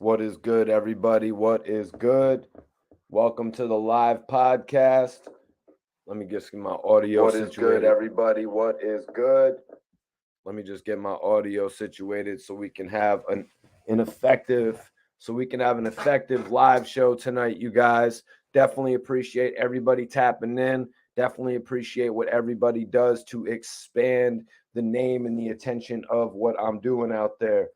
What is good, everybody? What is good? Welcome to the live podcast. Let me just get my audio situated. What is good, everybody? What is good? Let me just get my audio situated so we can have an effective live show tonight, you guys. Definitely appreciate everybody tapping in. Definitely appreciate what everybody does to expand the name and the attention of what I'm doing out there.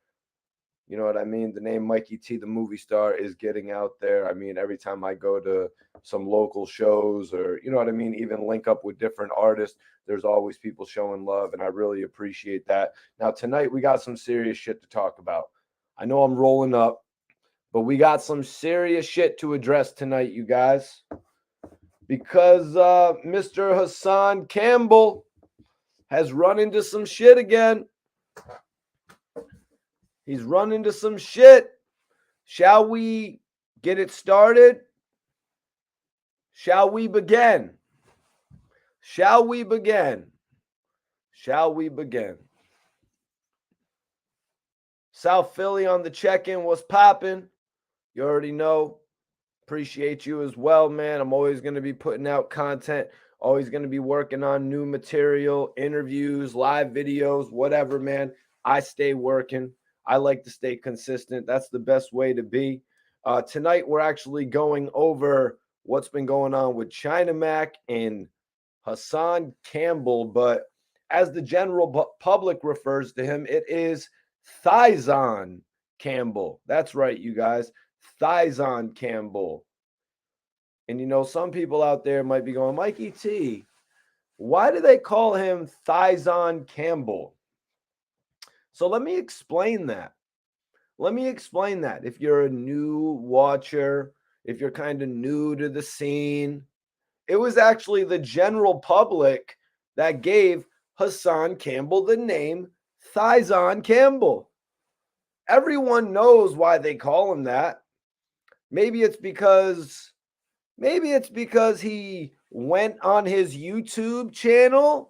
You know what I mean? The name Mikey T, the movie star, is getting out there. I mean, every time I go to some local shows or, you know what I mean, even link up with different artists, there's always people showing love, and I really appreciate that. Now, tonight, we got some serious shit to talk about. I know I'm rolling up, but we got some serious shit to address tonight, you guys, because Mr. Hassan Campbell has run into some shit again. He's run into some shit. Shall we get it started? Shall we begin? Shall we begin? Shall we begin? South Philly on the check-in was popping. You already know. Appreciate you as well, man. I'm always going to be putting out content. Always going to be working on new material, interviews, live videos, whatever, man. I stay working. I like to stay consistent. That's the best way to be. Tonight, we're actually going over what's been going on with China Mac and Hassan Campbell. But as the general public refers to him, it is Thizon Campbell. That's right, you guys. Thizon Campbell. And, you know, some people out there might be going, Mikey T, why do they call him Thizon Campbell? So let me explain that. If you're a new watcher, if you're kind of new to the scene, it was actually the general public that gave Hassan Campbell the name Thizon Campbell. Everyone knows why they call him that. Maybe it's because he went on his YouTube channel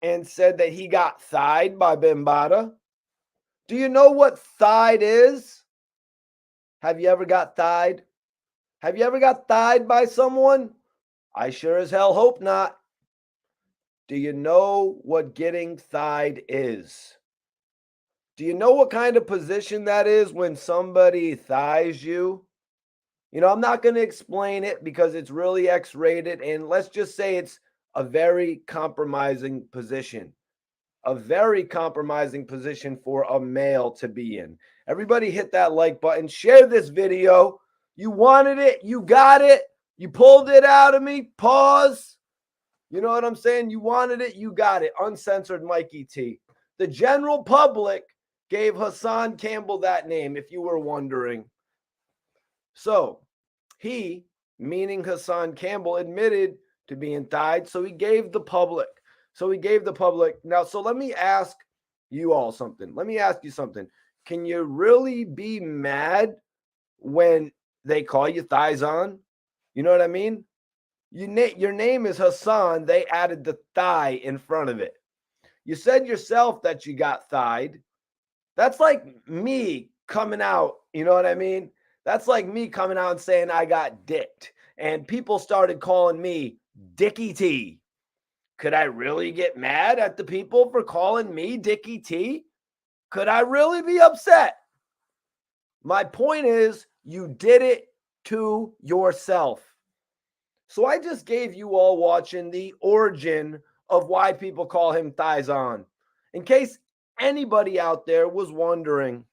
and said that he got thighed by Bambaataa. Do you know what thighed is? Have you ever got thighed? Have you ever got thighed by someone? I sure as hell hope not. Do you know what getting thighed is? Do you know what kind of position that is when somebody thighs you? You know, I'm not going to explain it because it's really X-rated, and let's just say it's a very compromising position. A very compromising position for a male to be in. Everybody hit that like button. Share this video. You wanted it. You got it. You pulled it out of me. Pause. You know what I'm saying? You wanted it. You got it. Uncensored Mikey T. The general public gave Hassan Campbell that name, if you were wondering. So he, meaning Hassan Campbell, admitted to being thighed. So he gave the public. Now, so let me ask you all something. Let me ask you something. Can you really be mad when they call you Thizon? You know what I mean? Your name is Hassan. They added the thigh in front of it. You said yourself that you got thighed. That's like me coming out. You know what I mean? That's like me coming out and saying I got dicked. And people started calling me Dickie T. Could I really get mad at the people for calling me Dickie T? Could I really be upset? My point is, you did it to yourself. So I just gave you all watching the origin of why people call him Thizon. In case anybody out there was wondering,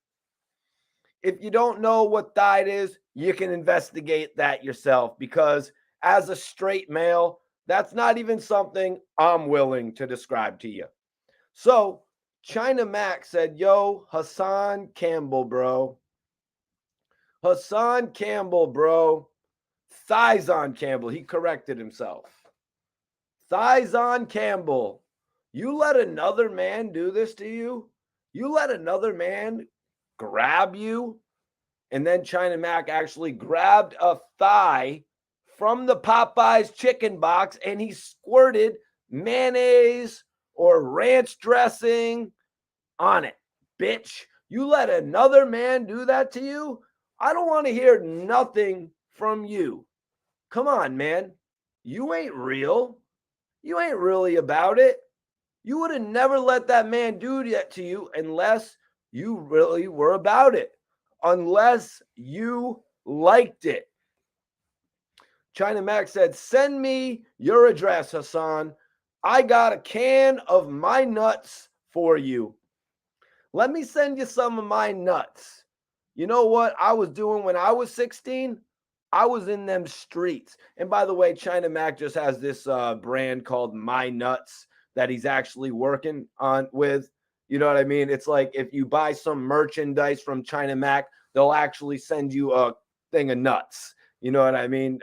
if you don't know what thighed is, you can investigate that yourself, because as a straight male, that's not even something I'm willing to describe to you. So China Mac said, yo, Hassan Campbell, bro. Hassan Campbell, bro. Thizon Campbell. He corrected himself. Thizon Campbell. You let another man do this to you? You let another man grab you? And then China Mac actually grabbed a thigh from the Popeyes chicken box and he squirted mayonnaise or ranch dressing on it. Bitch, You let another man do that to you? I don't want to hear nothing from you. Come on, man. You ain't real. You ain't really about it. You would have never let that man do that to you unless you really were about it, unless you liked it. China Max said, send me your address, Hassan. I got a can of my nuts for you. Let me send you some of my nuts. You know what I was doing when I was 16? I was in them streets. And by the way, China Mac just has this brand called My Nuts that he's actually working on with. You know what I mean? It's like if you buy some merchandise from China Mac, they'll actually send you a thing of nuts. You know what I mean?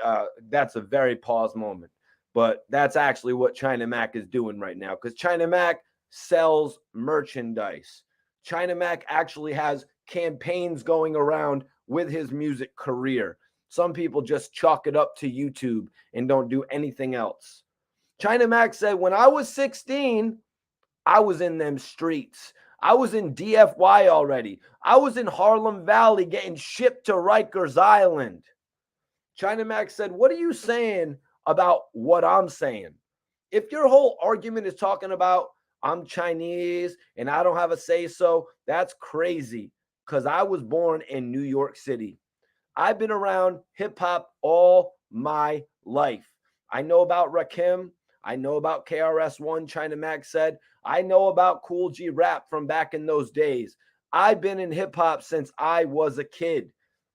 That's a very pause moment. But that's actually what China Mac is doing right now, because China Mac sells merchandise. China Mac actually has campaigns going around with his music career. Some people just chalk it up to YouTube and don't do anything else. China Mac said, when I was 16, I was in them streets. I was in DFY already. I was in Harlem Valley getting shipped to Rikers Island. China Mac said, what are you saying about what I'm saying? If your whole argument is talking about I'm Chinese and I don't have a say so, that's crazy, because I was born in New York City. I've been around hip hop all my life. I know about Rakim. I know about KRS-One, China Mac said. I know about Cool G Rap from back in those days. I've been in hip hop since I was a kid.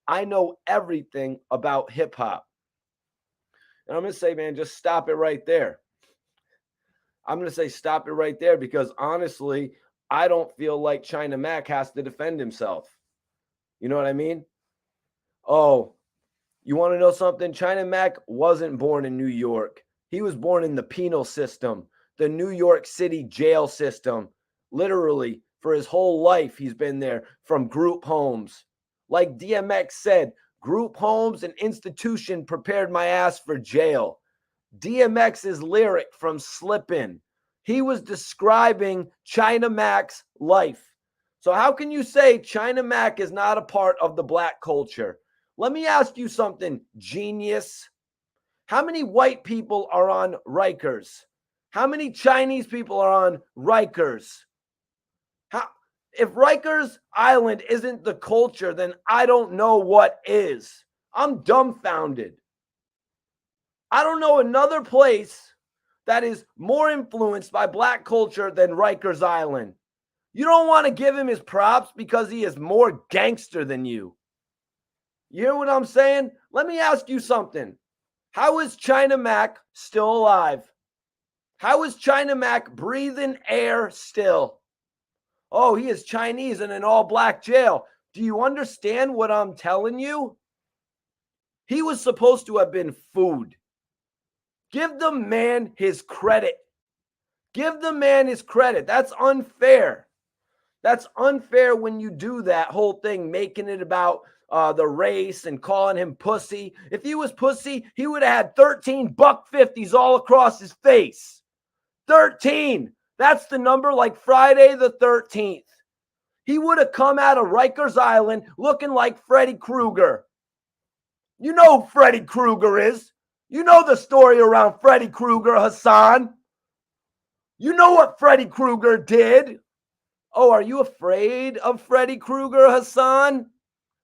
I know everything about hip hop. And I'm going to say, man, just stop it right there. I'm going to say stop it right there, because honestly, I don't feel like China Mac has to defend himself. You know what I mean? Oh, you want to know something? China Mac wasn't born in New York. He was born in the penal system, the New York City jail system. Literally, for his whole life, he's been there, from group homes. Like DMX said, group homes and institution prepared my ass for jail. DMX's lyric from Slippin', he was describing China Mac's life. So how can you say China Mac is not a part of the black culture? Let me ask you something, genius. How many white people are on Rikers? How many Chinese people are on Rikers? If Rikers Island isn't the culture, then I don't know what is. I'm dumbfounded. I don't know another place that is more influenced by black culture than Rikers Island. You don't want to give him his props because he is more gangster than you. You hear what I'm saying? Let me ask you something. How is China Mac still alive? How is China Mac breathing air still? Oh, he is Chinese in an all-black jail. Do you understand what I'm telling you? He was supposed to have been food. Give the man his credit. Give the man his credit. That's unfair. That's unfair when you do that whole thing, making it about the race and calling him pussy. If he was pussy, he would have had 13 $150s all across his face. 13. That's the number, like Friday the 13th. He would have come out of Rikers Island looking like Freddy Krueger. You know who Freddy Krueger is. You know the story around Freddy Krueger, Hassan. You know what Freddy Krueger did. Oh, are you afraid of Freddy Krueger, Hassan?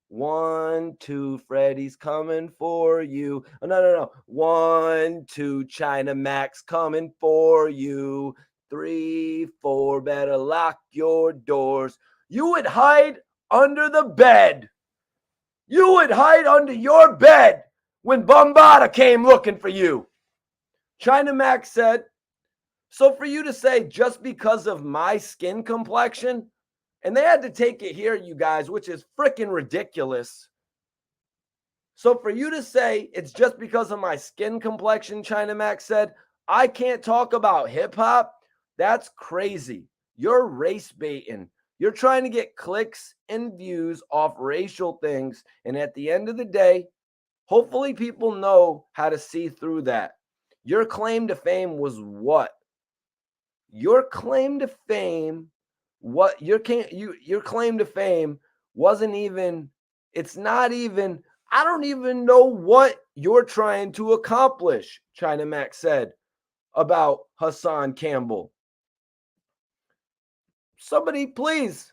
1, 2, Freddy's coming for you. Oh, no. 1, 2, China Mac's coming for you. 3, 4, better lock your doors. You would hide under the bed. You would hide under your bed when Bombada came looking for you. China Mac said, so for you to say just because of my skin complexion, and they had to take it here, you guys, which is freaking ridiculous. So for you to say it's just because of my skin complexion, China Mac said, I can't talk about hip hop, that's crazy. You're race baiting. You're trying to get clicks and views off racial things. And at the end of the day, hopefully people know how to see through that. Your claim to fame was what? Your claim to fame what your claim to fame wasn't even, it's not even, I don't even know what you're trying to accomplish, China Mac said about Hassan Campbell. Somebody please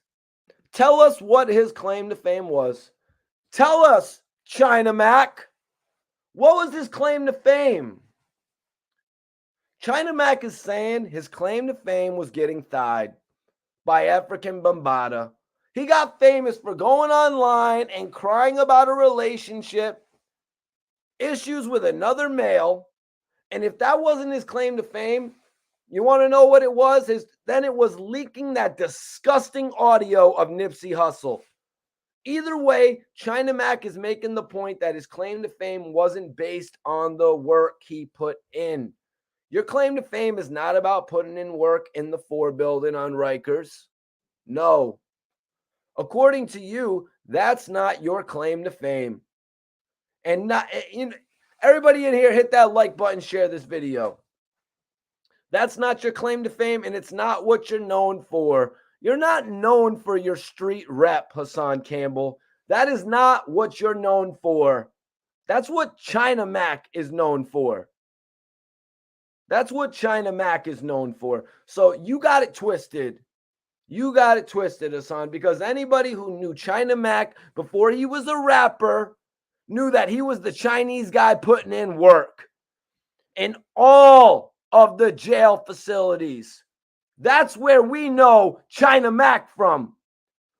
tell us what his claim to fame was. Tell us, China Mac, what was his claim to fame? China Mac is saying his claim to fame was getting thighed by African Bambaataa. He got famous for going online and crying about a relationship, issues with another male. And if that wasn't his claim to fame, you want to know what it was? Then it was leaking that disgusting audio of Nipsey Hussle. Either way, China Mac is making the point that his claim to fame wasn't based on the work he put in. Your claim to fame is not about putting in work in the 4 building on Rikers. No. According to you, that's not your claim to fame. And not, you know, everybody in here, hit that like button, share this video. That's not your claim to fame, and it's not what you're known for. You're not known for your street rep, Hassan Campbell. That is not what you're known for. That's what China Mac is known for. That's what China Mac is known for. So you got it twisted. You got it twisted, Hassan, because anybody who knew China Mac before he was a rapper knew that he was the Chinese guy putting in work in all of the jail facilities. That's where we know China Mac from.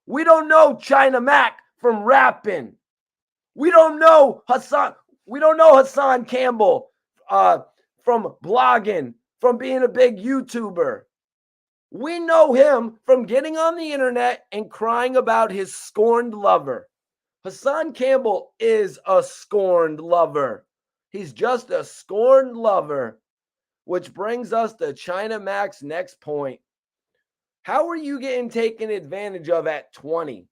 We don't know China Mac from rapping. We don't know Hassan. We don't know Hassan Campbell from blogging, from being a big YouTuber. We know him from getting on the internet and crying about his scorned lover. Hassan Campbell is a scorned lover. He's just a scorned lover, which brings us to China Mac's next point. How are you getting taken advantage of at 20?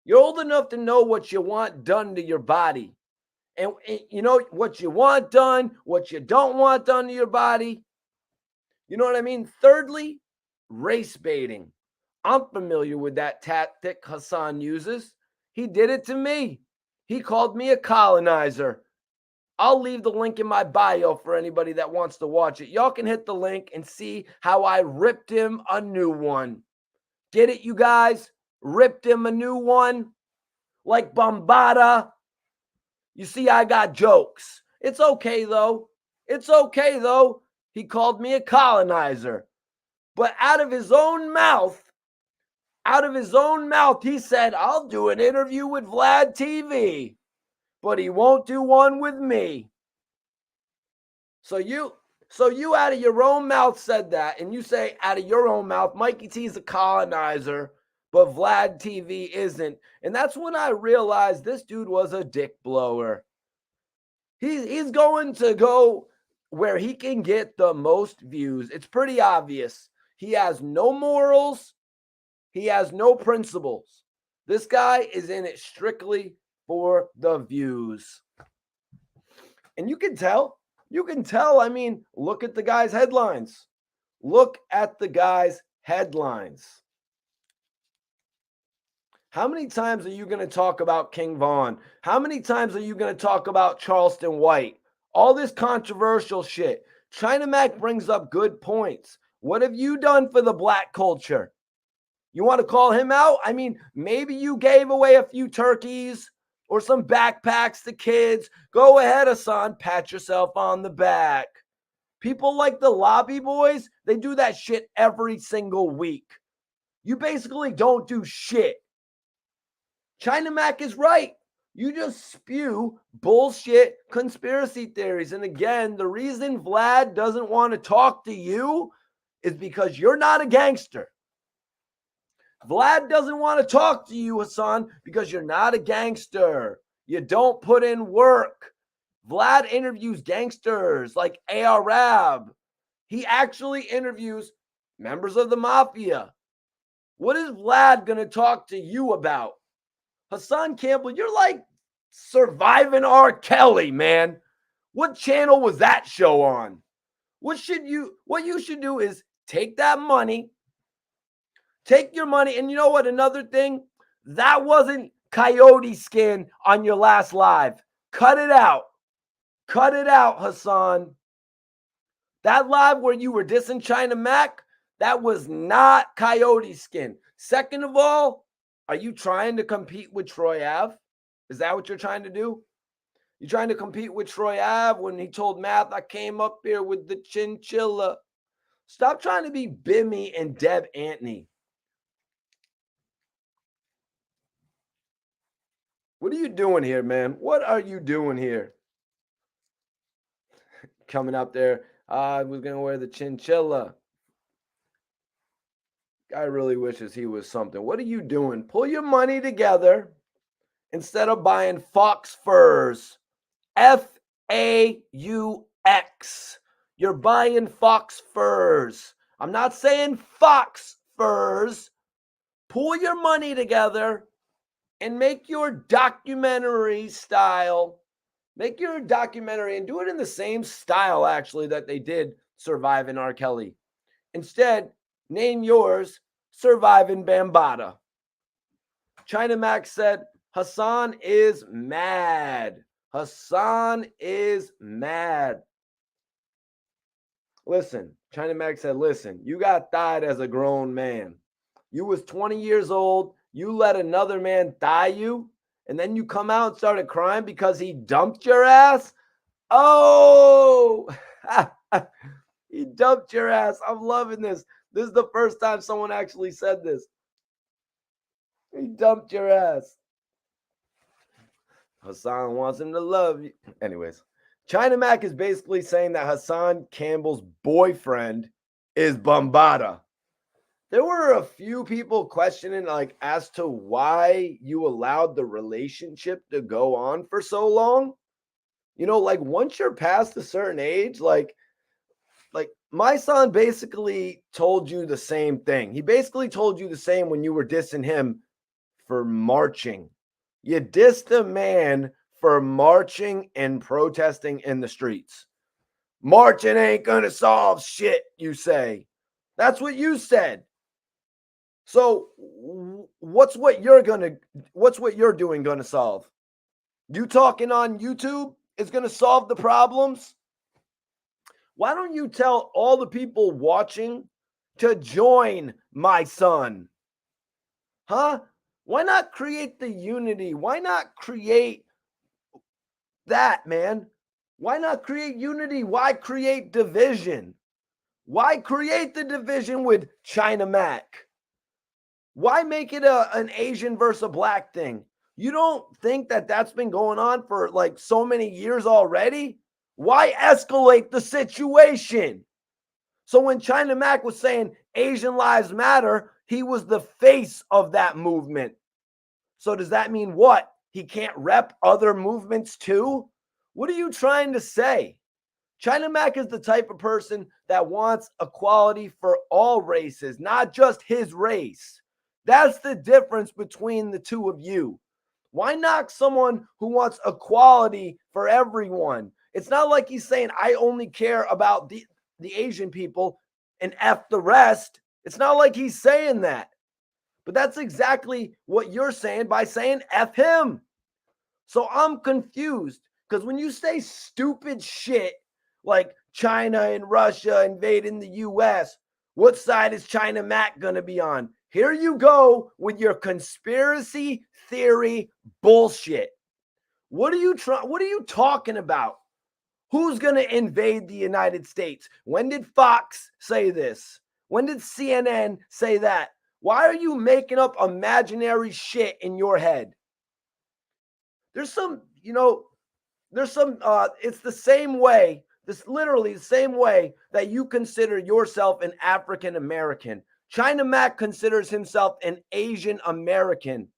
You're old enough to know what you want done to your body. And you know what you want done, what you don't want done to your body. You know what I mean? Thirdly, race baiting. I'm familiar with that tactic Hassan uses. He did it to me. He called me a colonizer. I'll leave the link in my bio for anybody that wants to watch it. Y'all can hit the link and see how I ripped him a new one. Get it, you guys? Ripped him a new one? Like Bambaataa. You see, I got jokes. It's okay, though. It's okay, though. He called me a colonizer. But out of his own mouth, he said, I'll do an interview with Vlad TV, but he won't do one with me. So you out of your own mouth said that, and you say out of your own mouth, Mikey T is a colonizer, but Vlad TV isn't. And that's when I realized this dude was a dick blower. He's going to go where he can get the most views. It's pretty obvious. He has no morals. He has no principles. This guy is in it strictly for the views. And you can tell. You can tell. I mean, look at the guy's headlines. Look at the guy's headlines. How many times are you going to talk about King Von? How many times are you going to talk about Charleston White? All this controversial shit. China Mac brings up good points. What have you done for the black culture? You want to call him out? I mean, maybe you gave away a few turkeys or some backpacks to kids. Go ahead, Hassan. Pat yourself on the back. People like the Lobby Boys, they do that shit every single week. You basically don't do shit. China Mac is right. You just spew bullshit conspiracy theories. And again, the reason Vlad doesn't want to talk to you is because you're not a gangster. Vlad doesn't want to talk to you, Hassan, because you're not a gangster. You don't put in work. Vlad interviews gangsters like Arab. He actually interviews members of the mafia. What is Vlad going to talk to you about? Hassan Campbell, you're like Surviving R. Kelly, man. What channel was that show on? What you should do is take that money, Take your money. And you know what? Another thing, that wasn't coyote skin on your last live. Cut it out. Cut it out, Hassan. That live where you were dissing China Mac, that was not coyote skin. Second of all, are you trying to compete with Troy Ave? Is that what you're trying to do? You're trying to compete with Troy Ave when he told Math, I came up here with the chinchilla. Stop trying to be Bimmy and Deb Antony. What are you doing here, man? What are you doing here? Coming up there, I was going to wear the chinchilla. Guy really wishes he was something. What are you doing? Pull your money together instead of buying fox furs. F-A-U-X. You're buying fox furs. I'm not saying fox furs. Pull your money together and make your documentary style. Make your documentary and do it in the same style, actually, that they did Surviving R. Kelly. Instead, name yours Surviving Bambaataa. China Mac said, Hassan is mad. Hassan is mad. Listen, China Mac said, listen, you got thighed as a grown man. You was 20 years old. You let another man thigh you, and then you come out and started crying because he dumped your ass? Oh, he dumped your ass. I'm loving this. This is the first time someone actually said this. He dumped your ass. Hassan wants him to love you. Anyways, China Mac is basically saying that Hassan Campbell's boyfriend is Bambaataa. There were a few people questioning, like, as to why you allowed the relationship to go on for so long. You know, like, once you're past a certain age, like my son basically told you the same thing. He basically told you the same when you were dissing him for marching. You dissed a man for marching and protesting in the streets. Marching ain't gonna solve shit, you say. That's what you said. So what's what you're doing gonna solve? You talking on YouTube is gonna solve the problems? Why don't you tell all the people watching to join my son? Huh? Why not create the unity? Why not create that, man? Why not create unity? Why create division? Why create the division with China Mac? Why make it an Asian versus a black thing? You don't think that that's been going on for like so many years already? Why escalate the situation? So when China Mac was saying Asian lives matter, he was the face of that movement. So does that mean what? He can't rep other movements too? What are you trying to say? China Mac is the type of person that wants equality for all races, not just his race. That's the difference between the two of you. Why knock someone who wants equality for everyone? It's not like he's saying, I only care about the Asian people and F the rest. It's not like he's saying that. But that's exactly what you're saying by saying F him. So I'm confused because when you say stupid shit like China and Russia invading the US, what side is China Mac going to be on? Here you go with your conspiracy theory bullshit. What are you talking about? Who's going to invade the United States? When did Fox say this? When did CNN say that? Why are you making up imaginary shit in your head? There's some, it's the same way, this literally the same way that you consider yourself an African American. China Mac considers himself an Asian American.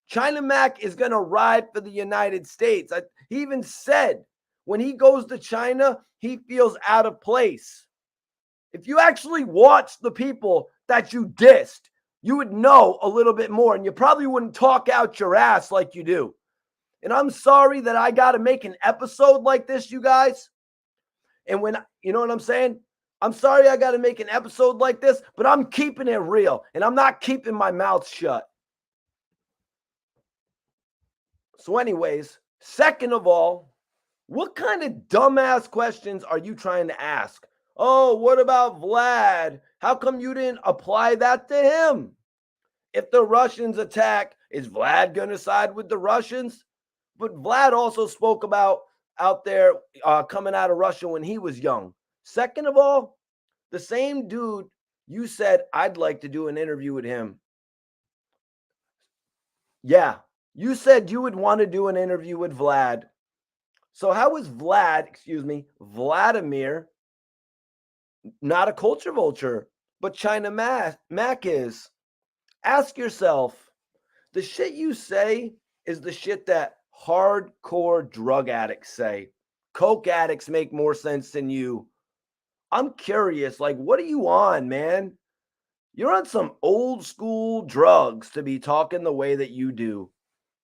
China Mac is going to ride for the United States. He even said when he goes to China, he feels out of place. If you actually watch the people that you dissed, you would know a little bit more, and you probably wouldn't talk out your ass like you do. And I'm sorry that I got to make an episode like this, you guys. And when, you know what I'm saying? I'm sorry I got to make an episode like this, but I'm keeping it real and I'm not keeping my mouth shut. So, anyways, second of all, what kind of dumbass questions are you trying to ask? Oh, what about Vlad? How come you didn't apply that to him? If the Russians attack, is Vlad going to side with the Russians? But Vlad also spoke about out there coming out of Russia when he was young. Second of all, the same dude you said I'd like to do an interview with him. Yeah, you said you would want to do an interview with Vlad. So how is Vladimir, not a culture vulture, but China Mac is? Ask yourself, the shit you say is the shit that hardcore drug addicts say. Coke addicts make more sense than you. I'm curious, like, what are you on, man? You're on some old school drugs to be talking the way that you do.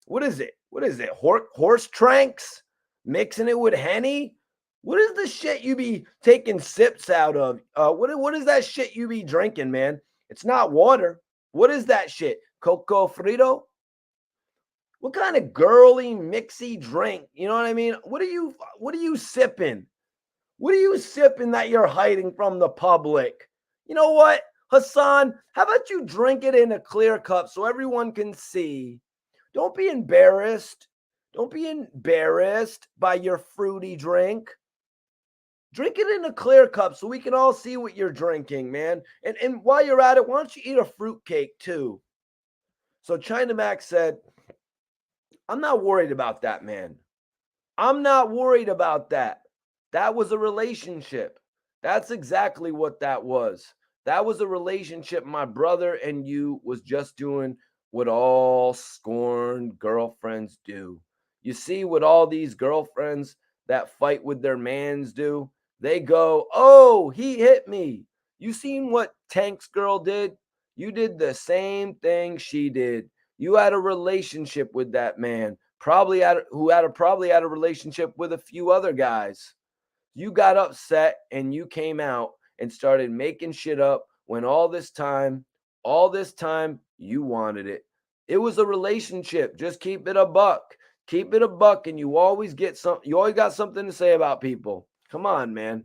What is it? What is it? Horse tranks? Mixing it with Henny? What is the shit you be taking sips out of? What is that shit you be drinking, man? It's not water. What is that shit? Coco Frito? What kind of girly mixy drink? You know what I mean? What are you sipping? What are you sipping that you're hiding from the public? You know what, Hassan? How about you drink it in a clear cup so everyone can see? Don't be embarrassed. Don't be embarrassed by your fruity drink. Drink it in a clear cup so we can all see what you're drinking, man. And while you're at it, why don't you eat a fruitcake too? So China Max said, I'm not worried about that, man. I'm not worried about that. That was a relationship. That's exactly what that was. That was a relationship my brother and you was just doing what all scorned girlfriends do. You see what all these girlfriends that fight with their mans do? They go, "Oh, he hit me." You seen what Tank's girl did? You did the same thing she did. You had a relationship with that man, probably probably had a relationship with a few other guys. You got upset and you came out and started making shit up when all this time you wanted it. It was a relationship. Just keep it a buck. Keep it a buck and you always got something to say about people. Come on, man.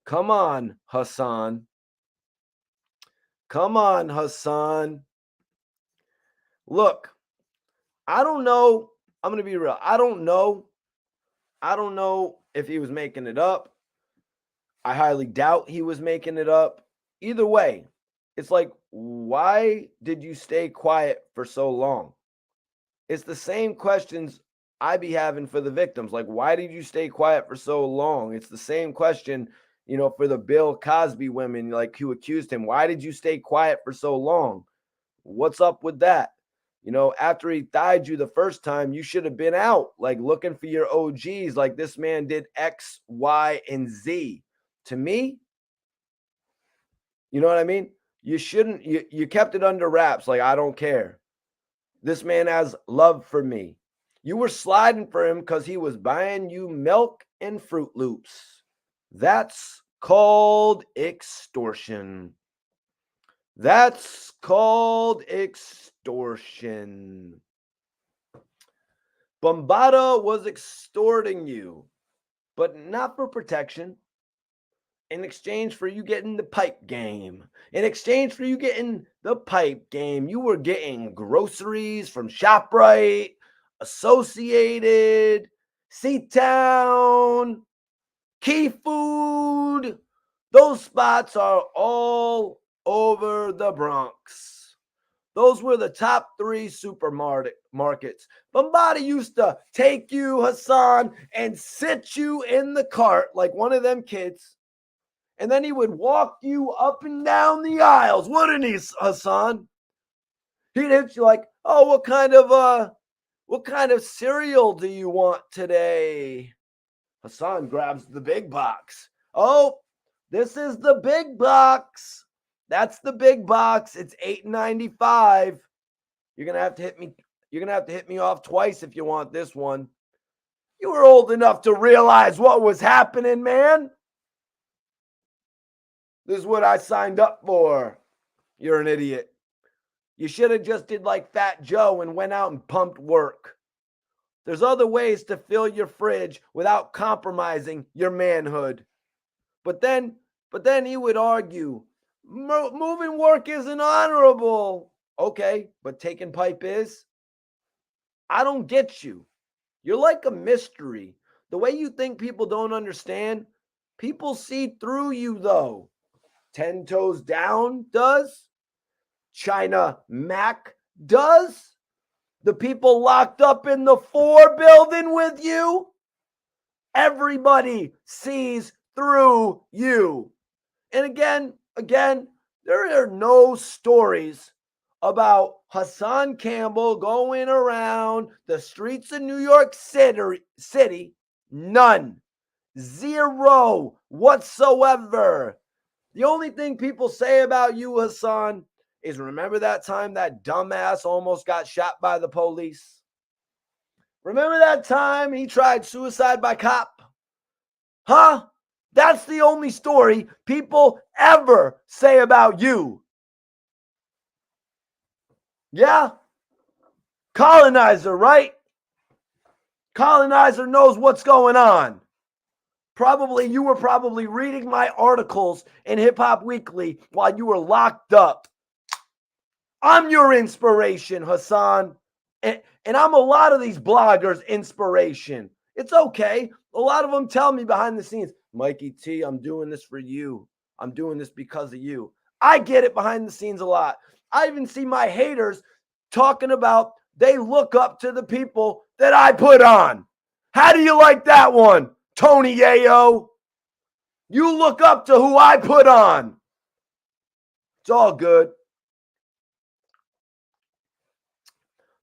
Come on, Hassan. Come on, Hassan. Look, I don't know. I'm going to be real. I don't know. I don't know if he was making it up. I highly doubt he was making it up. Either way, it's like, why did you stay quiet for so long? It's the same questions I be having for the victims. Like, why did you stay quiet for so long? It's the same question, for the Bill Cosby women, like who accused him. Why did you stay quiet for so long? What's up with that? After he died you the first time, you should have been out, like looking for your OGs, like this man did X, Y, and Z. To me, you know what I mean? You shouldn't, you kept it under wraps. Like, I don't care. This man has love for me. You were sliding for him because he was buying you milk and Fruit Loops. That's called extortion. That's called extortion. Bombada was extorting you, but not for protection. In exchange for you getting the pipe game. In exchange for you getting the pipe game, you were getting groceries from ShopRite, Associated, Seatown, Key Food. Those spots are all over the Bronx. Those were the top 3 supermarkets. Bombada used to take you, Hassan, and sit you in the cart like one of them kids. And then he would walk you up and down the aisles, wouldn't he, Hassan? He'd hit you like, "Oh, what kind of cereal do you want today?" Hassan grabs the big box. "Oh, this is the big box. That's the big box. It's $8.95. You're gonna have to hit me. You're gonna have to hit me off twice if you want this one." You were old enough to realize what was happening, man. This is what I signed up for. You're an idiot. You should have just did like Fat Joe and went out and pumped work. There's other ways to fill your fridge without compromising your manhood. But then he would argue, moving work isn't honorable. Okay, but taking pipe is? I don't get you. You're like a mystery. The way you think people don't understand, people see through you though. 10 Toes Down does. China Mac does. The people locked up in the 4 building with you. Everybody sees through you. And again, there are no stories about Hassan Campbell going around the streets of New York City. None. Zero whatsoever. The only thing people say about you, Hassan, is remember that time that dumbass almost got shot by the police? Remember that time he tried suicide by cop? Huh? That's the only story people ever say about you. Yeah? Colonizer, right? Colonizer knows what's going on. You were probably reading my articles in Hip Hop Weekly while you were locked up. I'm your inspiration, Hassan. And I'm a lot of these bloggers' inspiration. It's okay. A lot of them tell me behind the scenes, Mikey T, I'm doing this for you. I'm doing this because of you. I get it behind the scenes a lot. I even see my haters talking about they look up to the people that I put on. How do you like that one, Tony Yayo? You look up to who I put on. It's all good.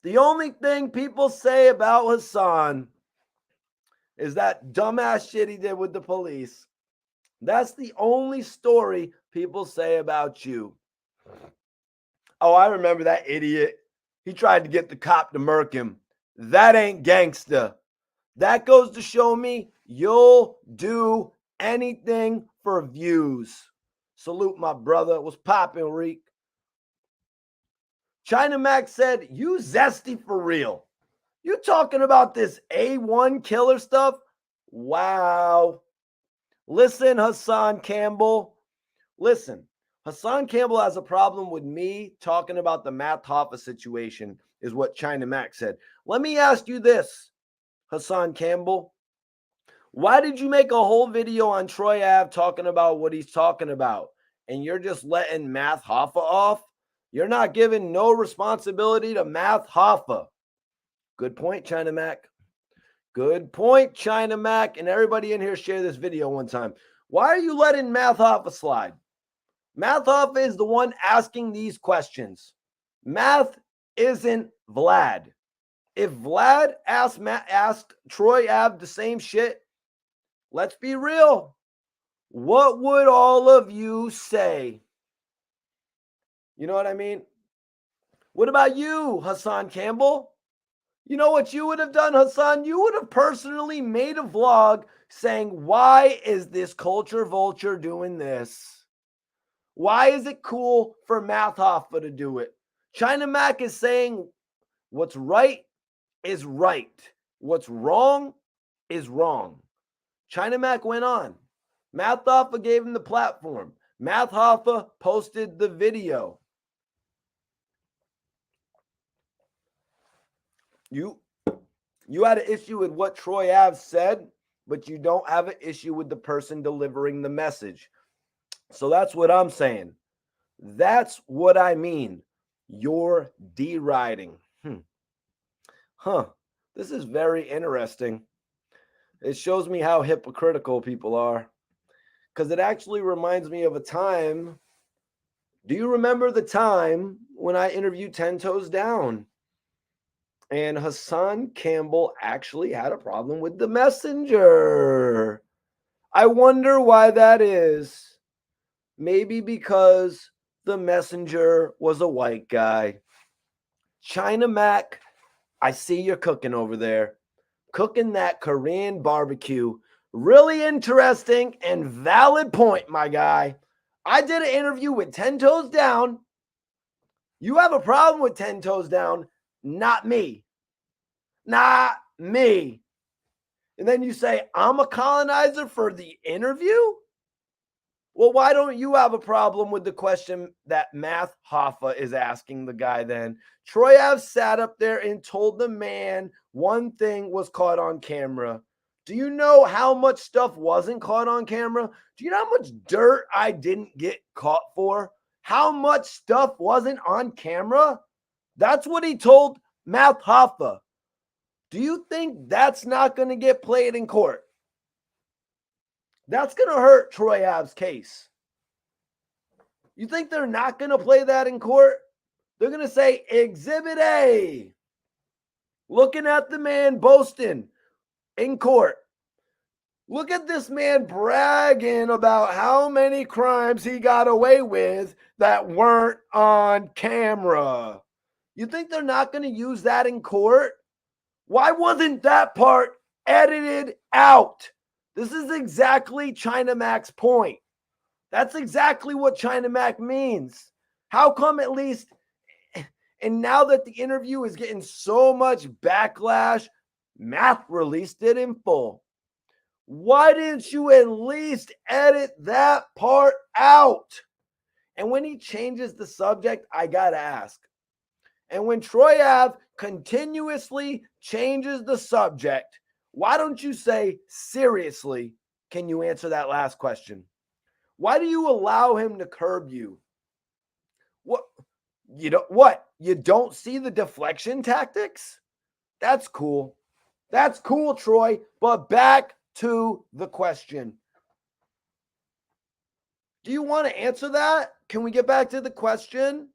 The only thing people say about Hassan is that dumbass shit he did with the police. That's the only story people say about you. Oh, I remember that idiot. He tried to get the cop to murk him. That ain't gangsta. That goes to show me you'll do anything for views. Salute my brother. What's poppin', Reek? China Mac said, you zesty for real. You talking about this A1 killer stuff? Wow. Listen, Hassan Campbell. Listen, Hassan Campbell has a problem with me talking about the Math Hoffa situation, is what China Mac said. Let me ask you this, Hassan Campbell. Why did you make a whole video on Troy Ave talking about what he's talking about? And you're just letting Math Hoffa off? You're not giving no responsibility to Math Hoffa. Good point, China Mac. Good point, China Mac. And everybody in here share this video one time. Why are you letting Math Hoffa slide? Math Hoffa is the one asking these questions. Math isn't Vlad. If Vlad asked Troy Ave the same shit, let's be real. What would all of you say? You know what I mean? What about you, Hassan Campbell? You know what you would have done, Hassan? You would have personally made a vlog saying, why is this culture vulture doing this? Why is it cool for Math Hoffa to do it? China Mac is saying what's right is right. What's wrong is wrong. China Mac went on. Math Hoffa gave him the platform. Math Hoffa posted the video. You had an issue with what Troy Ave said, but you don't have an issue with the person delivering the message. So that's what I'm saying. That's what I mean. You're deriding. This is very interesting. It shows me how hypocritical people are, because it actually reminds me of a time. Do you remember the time when I interviewed 10 Toes Down? And Hassan Campbell actually had a problem with the messenger. I wonder why that is. Maybe because the messenger was a white guy. China Mac, I see you're cooking over there. Cooking that Korean barbecue. Really interesting and valid point, my guy. I did an interview with 10 Toes Down. You have a problem with 10 Toes Down, not me. Not me. And then you say, I'm a colonizer for the interview? Well, why don't you have a problem with the question that Math Hoffa is asking the guy then? Troy Ave sat up there and told the man one thing was caught on camera. Do you know how much stuff wasn't caught on camera? Do you know how much dirt I didn't get caught for? How much stuff wasn't on camera? That's what he told Math Hoffa. Do you think that's not going to get played in court? That's going to hurt Troy Ave's case. You think they're not going to play that in court? They're going to say, Exhibit A. Looking at the man boasting in court. Look at this man bragging about how many crimes he got away with that weren't on camera. You think they're not going to use that in court? Why wasn't that part edited out? This is exactly China Mac's point. That's exactly what China Mac means. How come at least, and now that the interview is getting so much backlash, Math released it in full. Why didn't you at least edit that part out? And when he changes the subject, I got to ask. And when Troy Ave continuously changes the subject, why don't you say, seriously, can you answer that last question? Why do you allow him to curb you? What? You don't see the deflection tactics? That's cool. That's cool, Troy. But back to the question. Do you want to answer that? Can we get back to the question?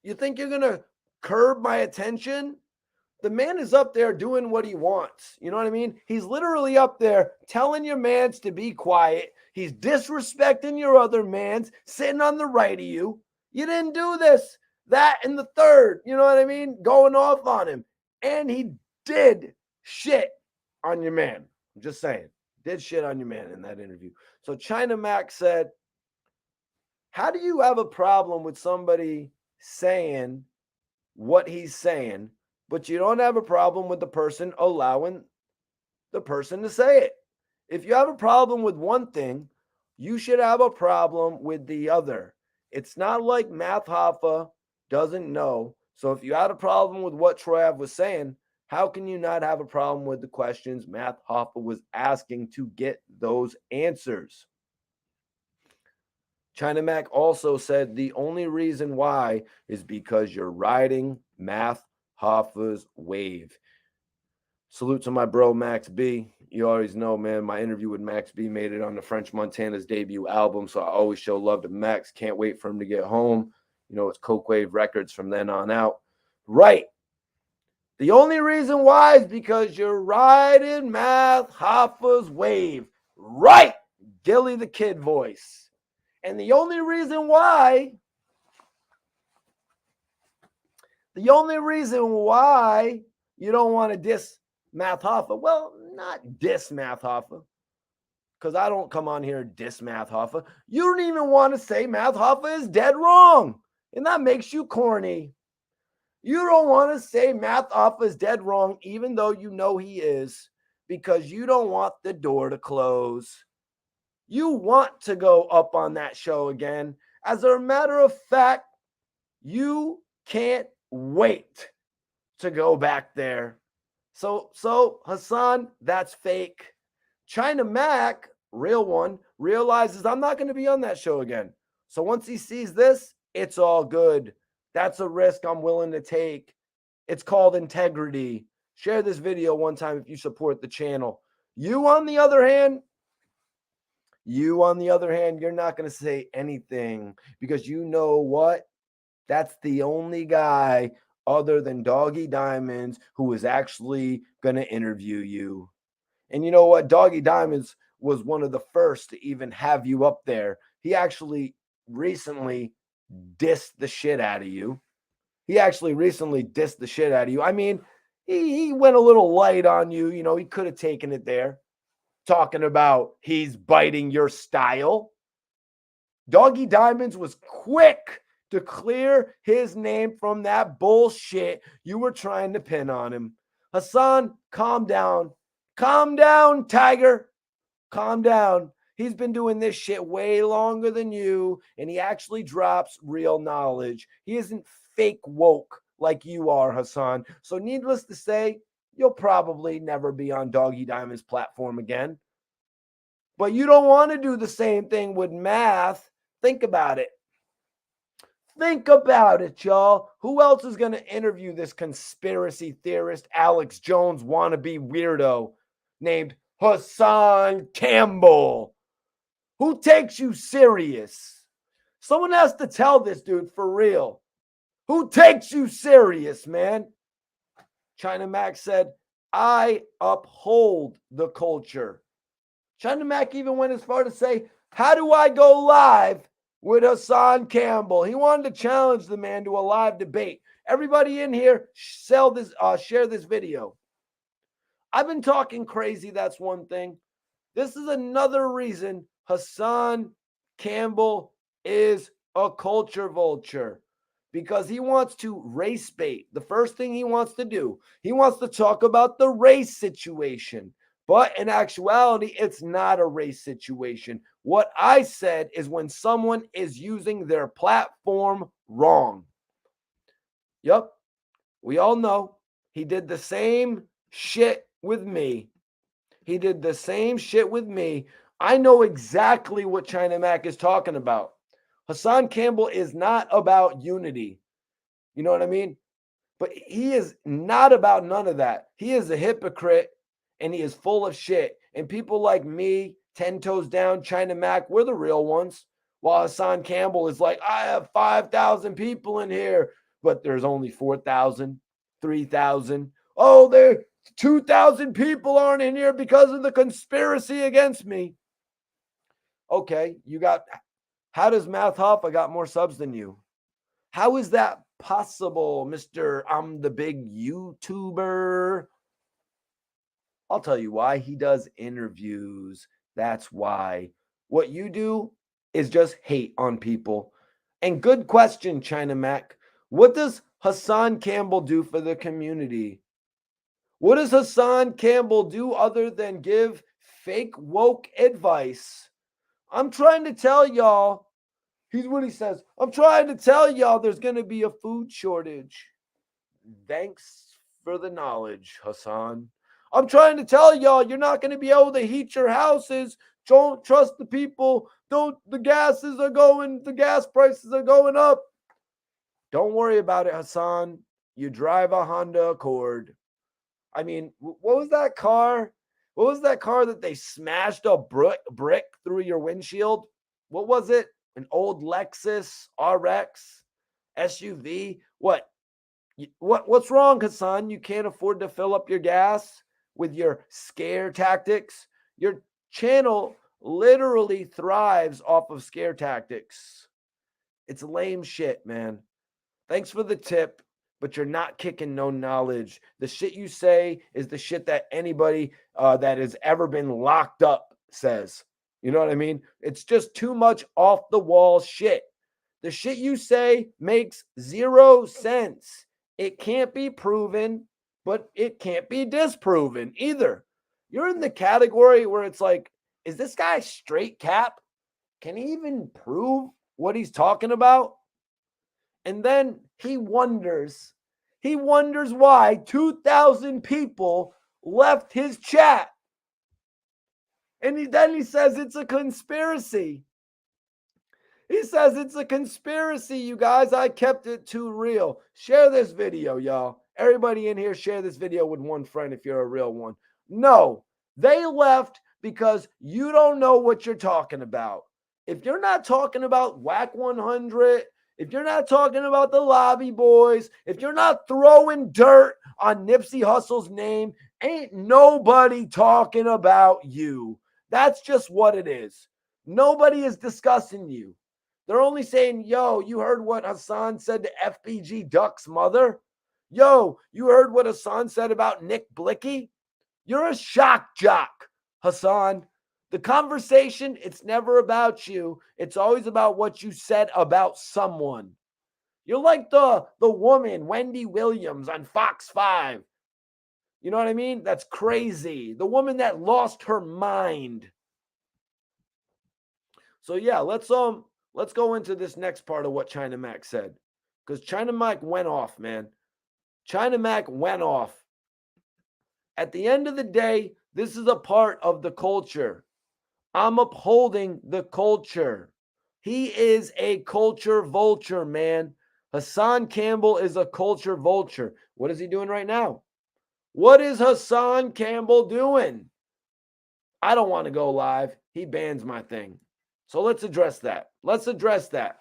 You think you're going to curb my attention? The man is up there doing what he wants. You know what I mean? He's literally up there telling your mans to be quiet. He's disrespecting your other mans, sitting on the right of you. You didn't do this, that, and the third. You know what I mean? Going off on him. And he did shit on your man. I'm just saying. Did shit on your man in that interview. So China Mac said, how do you have a problem with somebody saying what he's saying, but you don't have a problem with the person allowing the person to say it? If you have a problem with one thing, you should have a problem with the other. It's not like Math Hoffa doesn't know. So if you had a problem with what Troy Ave was saying, how can you not have a problem with the questions Math Hoffa was asking to get those answers? China Mac also said the only reason why is because you're riding Math Hoffa's wave. Salute to my bro, Max B. You always know, man, my interview with Max B made it on the French Montana's debut album, so I always show love to Max. Can't wait for him to get home. You know, it's Coke Wave Records from then on out. Right. The only reason why is because you're riding Math Hoffa's wave. Right. Gilly the Kid voice. And the only reason why you don't want to diss Math Hoffa, well, not diss Math Hoffa, because I don't come on here and diss Math Hoffa. You don't even want to say Math Hoffa is dead wrong, and that makes you corny. You don't want to say Math Hoffa is dead wrong, even though you know he is, because you don't want the door to close. You want to go up on that show again. As a matter of fact, you can't wait to go back there. So Hassan, that's fake. China Mac, real one, realizes I'm not going to be on that show again. So once he sees this, it's all good. That's a risk I'm willing to take. It's called integrity. Share this video one time if you support the channel. You, on the other hand, you're not going to say anything because you know what? That's the only guy other than Doggy Diamonds who is actually going to interview you. And you know what? Doggy Diamonds was one of the first to even have you up there. He actually recently dissed the shit out of you. I mean, he went a little light on you. You know, he could have taken it there, talking about he's biting your style. Doggy Diamonds was quick to clear his name from that bullshit you were trying to pin on him. Hassan, calm down. Calm down, Tiger. Calm down. He's been doing this shit way longer than you, and he actually drops real knowledge. He isn't fake woke like you are, Hassan. So, needless to say, you'll probably never be on Doggy Diamond's platform again. But you don't want to do the same thing with Math. Think about it. Think about it, y'all. Who else is going to interview this conspiracy theorist, Alex Jones wannabe weirdo named Hassan Campbell? Who takes you serious? Someone has to tell this dude for real. Who takes you serious, man? China Mac said, I uphold the culture. China Mac even went as far to say, how do I go live with Hassan Campbell? He wanted to challenge the man to a live debate. Everybody in here, share this video. I've been talking crazy, that's one thing. This is another reason Hassan Campbell is a culture vulture, because he wants to race bait. The first thing he wants to do, he wants to talk about the race situation. But in actuality, it's not a race situation. What I said is when someone is using their platform wrong. Yep, we all know he did the same shit with me. He did the same shit with me. I know exactly what China Mac is talking about. Hassan Campbell is not about unity. You know what I mean? But he is not about none of that. He is a hypocrite and he is full of shit. And people like me, 10 toes down, China Mac, we're the real ones. While Hassan Campbell is like, I have 5,000 people in here, but there's only 4,000, 3,000. Oh, there 2,000 people aren't in here because of the conspiracy against me. Okay, how does Math Hoffa got more subs than you? How is that possible, Mr. I'm the big YouTuber? I'll tell you why. He does interviews. That's why. What you do is just hate on people. And good question, China Mac. What does Hassan Campbell do for the community? What does Hassan Campbell do other than give fake woke advice? I'm trying to tell y'all. Here's what he says. I'm trying to tell y'all there's going to be a food shortage. Thanks for the knowledge, Hassan. I'm trying to tell y'all you're not going to be able to heat your houses. Don't trust the people. The gas prices are going up. Don't worry about it, Hassan. You drive a Honda Accord. I mean, what was that car? What was that car that they smashed a brick through your windshield? What was it? An old Lexus RX SUV? What's wrong, Hassan? You can't afford to fill up your gas with your scare tactics? Your channel literally thrives off of scare tactics. It's lame shit, man. Thanks for the tip, but you're not kicking no knowledge. The shit you say is the shit that anybody that has ever been locked up says. You know what I mean? It's just too much off the wall shit. The shit you say makes 0 sense. It can't be proven, but it can't be disproven either. You're in the category where it's like, is this guy straight cap? Can he even prove what he's talking about? And then he wonders why 2,000 people left his chat. And then he says it's a conspiracy. He says it's a conspiracy, you guys. I kept it too real. Share this video, y'all. Everybody in here, share this video with one friend if you're a real one. No, they left because you don't know what you're talking about. If you're not talking about WAC 100, if you're not talking about the Lobby Boys, if you're not throwing dirt on Nipsey Hussle's name, ain't nobody talking about you. That's just what it is. Nobody is discussing you. They're only saying, yo, you heard what Hassan said to FBG Duck's mother? Yo, you heard what Hassan said about Nick Blicky? You're a shock jock, Hassan. The conversation, it's never about you. It's always about what you said about someone. You're like the woman, Wendy Williams on Fox 5. You know what I mean? That's crazy. The woman that lost her mind. So yeah, let's go into this next part of what China Mac said. Because China Mac went off, man. China Mac went off. At the end of the day, this is a part of the culture. I'm upholding the culture. He is a culture vulture, man. Hassan Campbell is a culture vulture. What is he doing right now? What is Hassan Campbell doing? I don't want to go live. He bans my thing. So let's address that. Let's address that.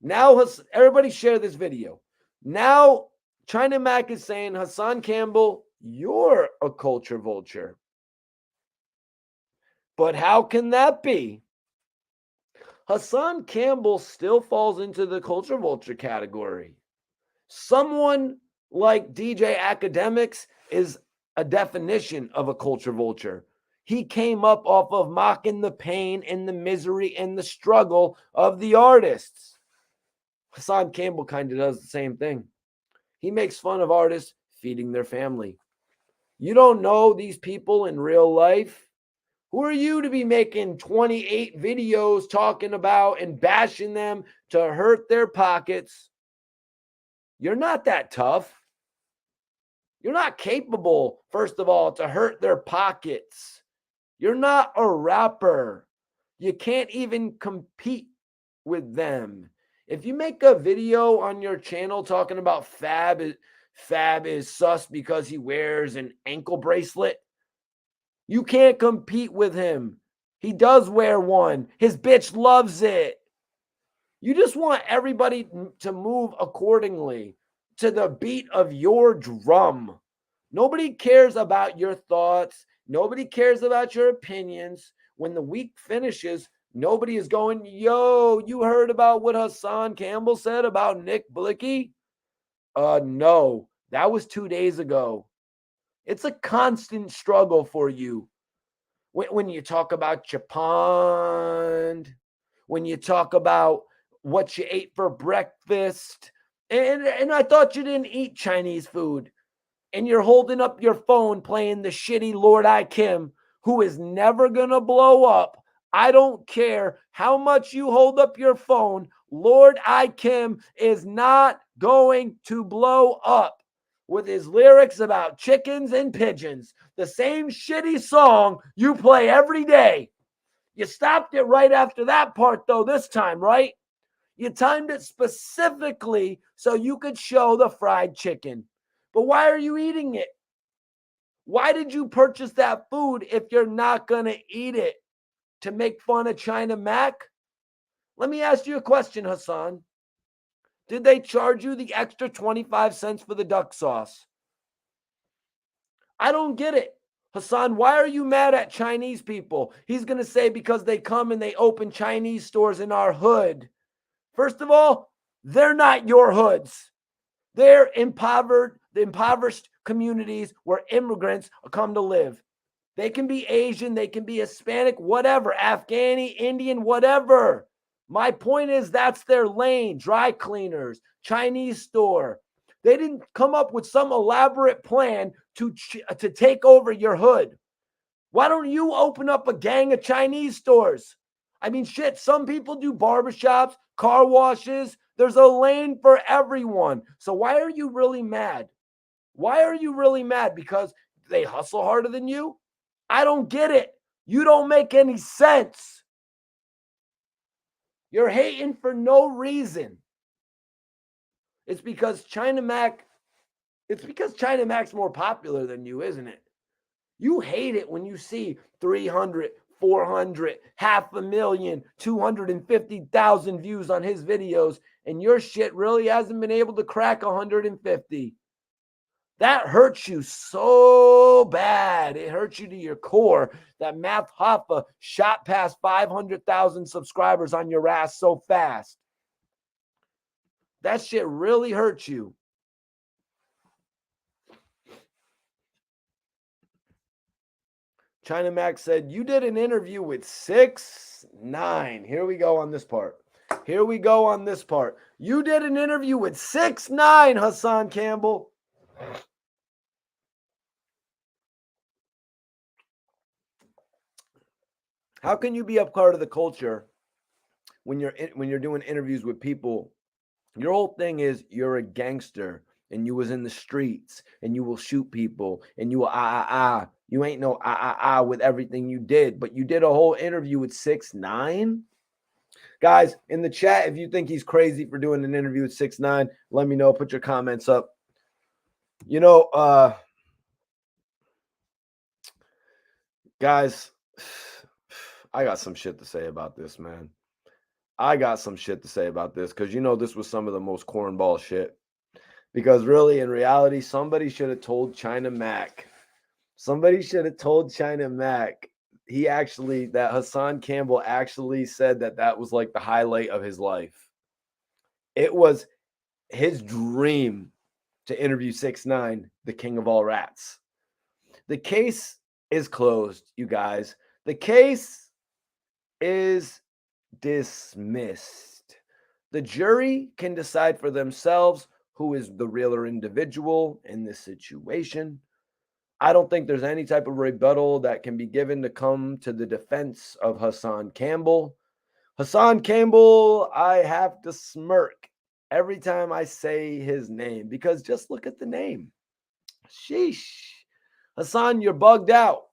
Now, everybody share this video. Now, China Mac is saying, Hassan Campbell, you're a culture vulture. But how can that be? Hassan Campbell still falls into the culture vulture category. Someone like DJ Academics is a definition of a culture vulture. He came up off of mocking the pain and the misery and the struggle of the artists. Hassan Campbell kind of does the same thing. He makes fun of artists feeding their family. You don't know these people in real life. Who are you to be making 28 videos talking about and bashing them to hurt their pockets? You're not that tough. You're not capable, first of all, to hurt their pockets. You're not a rapper. You can't even compete with them. If you make a video on your channel talking about Fab is sus because he wears an ankle bracelet, you can't compete with him. He does wear one. His bitch loves it. You just want everybody to move accordingly to the beat of your drum. Nobody cares about your thoughts. Nobody cares about your opinions. When the week finishes, nobody is going, yo, you heard about what Hassan Campbell said about Nick Blicky? No, that was 2 days ago. It's a constant struggle for you. When you talk about your pond, when you talk about what you ate for breakfast, and I thought you didn't eat Chinese food, and you're holding up your phone playing the shitty Lord I Kim, who is never gonna blow up. I don't care how much you hold up your phone. Lord I Kim is not going to blow up with his lyrics about chickens and pigeons. The same shitty song you play every day. You stopped it right after that part, though, this time, right? You timed it specifically so you could show the fried chicken. But why are you eating it? Why did you purchase that food if you're not going to eat it? To make fun of China Mac? Let me ask you a question, Hassan. Did they charge you the extra 25 cents for the duck sauce? I don't get it. Hassan, why are you mad at Chinese people? He's going to say because they come and they open Chinese stores in our hood. First of all, they're not your hoods. They're impoverished communities where immigrants come to live. They can be Asian, they can be Hispanic, whatever, Afghani, Indian, whatever. My point is that's their lane. Dry cleaners, Chinese store. They didn't come up with some elaborate plan to take over your hood. Why don't you open up a gang of Chinese stores? I mean, shit, some people do barbershops, car washes. There's a lane for everyone. So why are you really mad? Why are you really mad? Because they hustle harder than you? I don't get it. You don't make any sense. You're hating for no reason. It's because China Mac's more popular than you, isn't it? You hate it when you see 300, 400, 500,000, 250,000 views on his videos, and your shit really hasn't been able to crack 150. That hurts you so bad. It hurts you to your core that Math Hoffa shot past 500,000 subscribers on your ass so fast. That shit really hurts you. China Max said, you did an interview with 6ix9ine. Here we go on this part. Here we go on this part. You did an interview with 6ix9ine, Hassan Campbell. How can you be a part of the culture when you're doing interviews with people? Your whole thing is you're a gangster and you was in the streets and you will shoot people and you will You ain't no with everything you did, but you did a whole interview with 6ix9ine. Guys, in the chat, if you think he's crazy for doing an interview with 6ix9ine, let me know. Put your comments up. You know, guys, I got some shit to say about this, man. I got some shit to say about this because, you know, this was some of the most cornball shit. Because really, in reality, somebody should have told China Mac. Somebody should have told China Mac. That Hassan Campbell actually said that was like the highlight of his life. It was his dream to interview 6ix9ine, the king of all rats. The case is closed, you guys. The case is dismissed. The jury can decide for themselves who is the realer individual in this situation. I don't think there's any type of rebuttal that can be given to come to the defense of Hassan Campbell. Hassan Campbell, I have to smirk every time I say his name because just look at the name. Sheesh. Hassan, you're bugged out.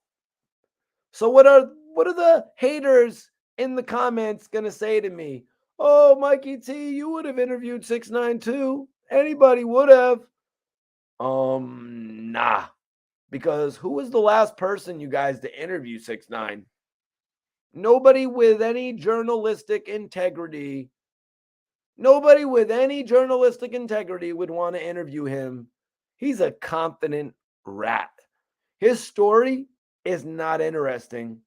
So what are the haters in the comments going to say to me? Oh, Mikey T, you would have interviewed 6ix9ine too. Anybody would have. Nah. Because who was the last person, you guys, to interview 6ix9ine? Nobody with any journalistic integrity. Nobody with any journalistic integrity would want to interview him. He's a confident rat. His story is not interesting.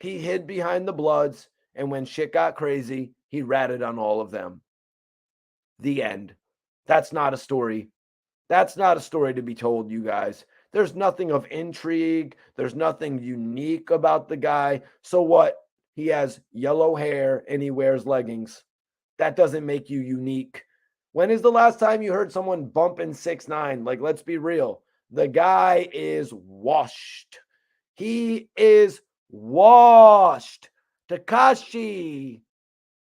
He hid behind the Bloods, and when shit got crazy, he ratted on all of them. The end. That's not a story. That's not a story to be told, you guys. There's nothing of intrigue. There's nothing unique about the guy. So what? He has yellow hair and he wears leggings. That doesn't make you unique. When is the last time you heard someone bumping 6ix9ine? Like, let's be real. The guy is washed. He is washed. Tekashi,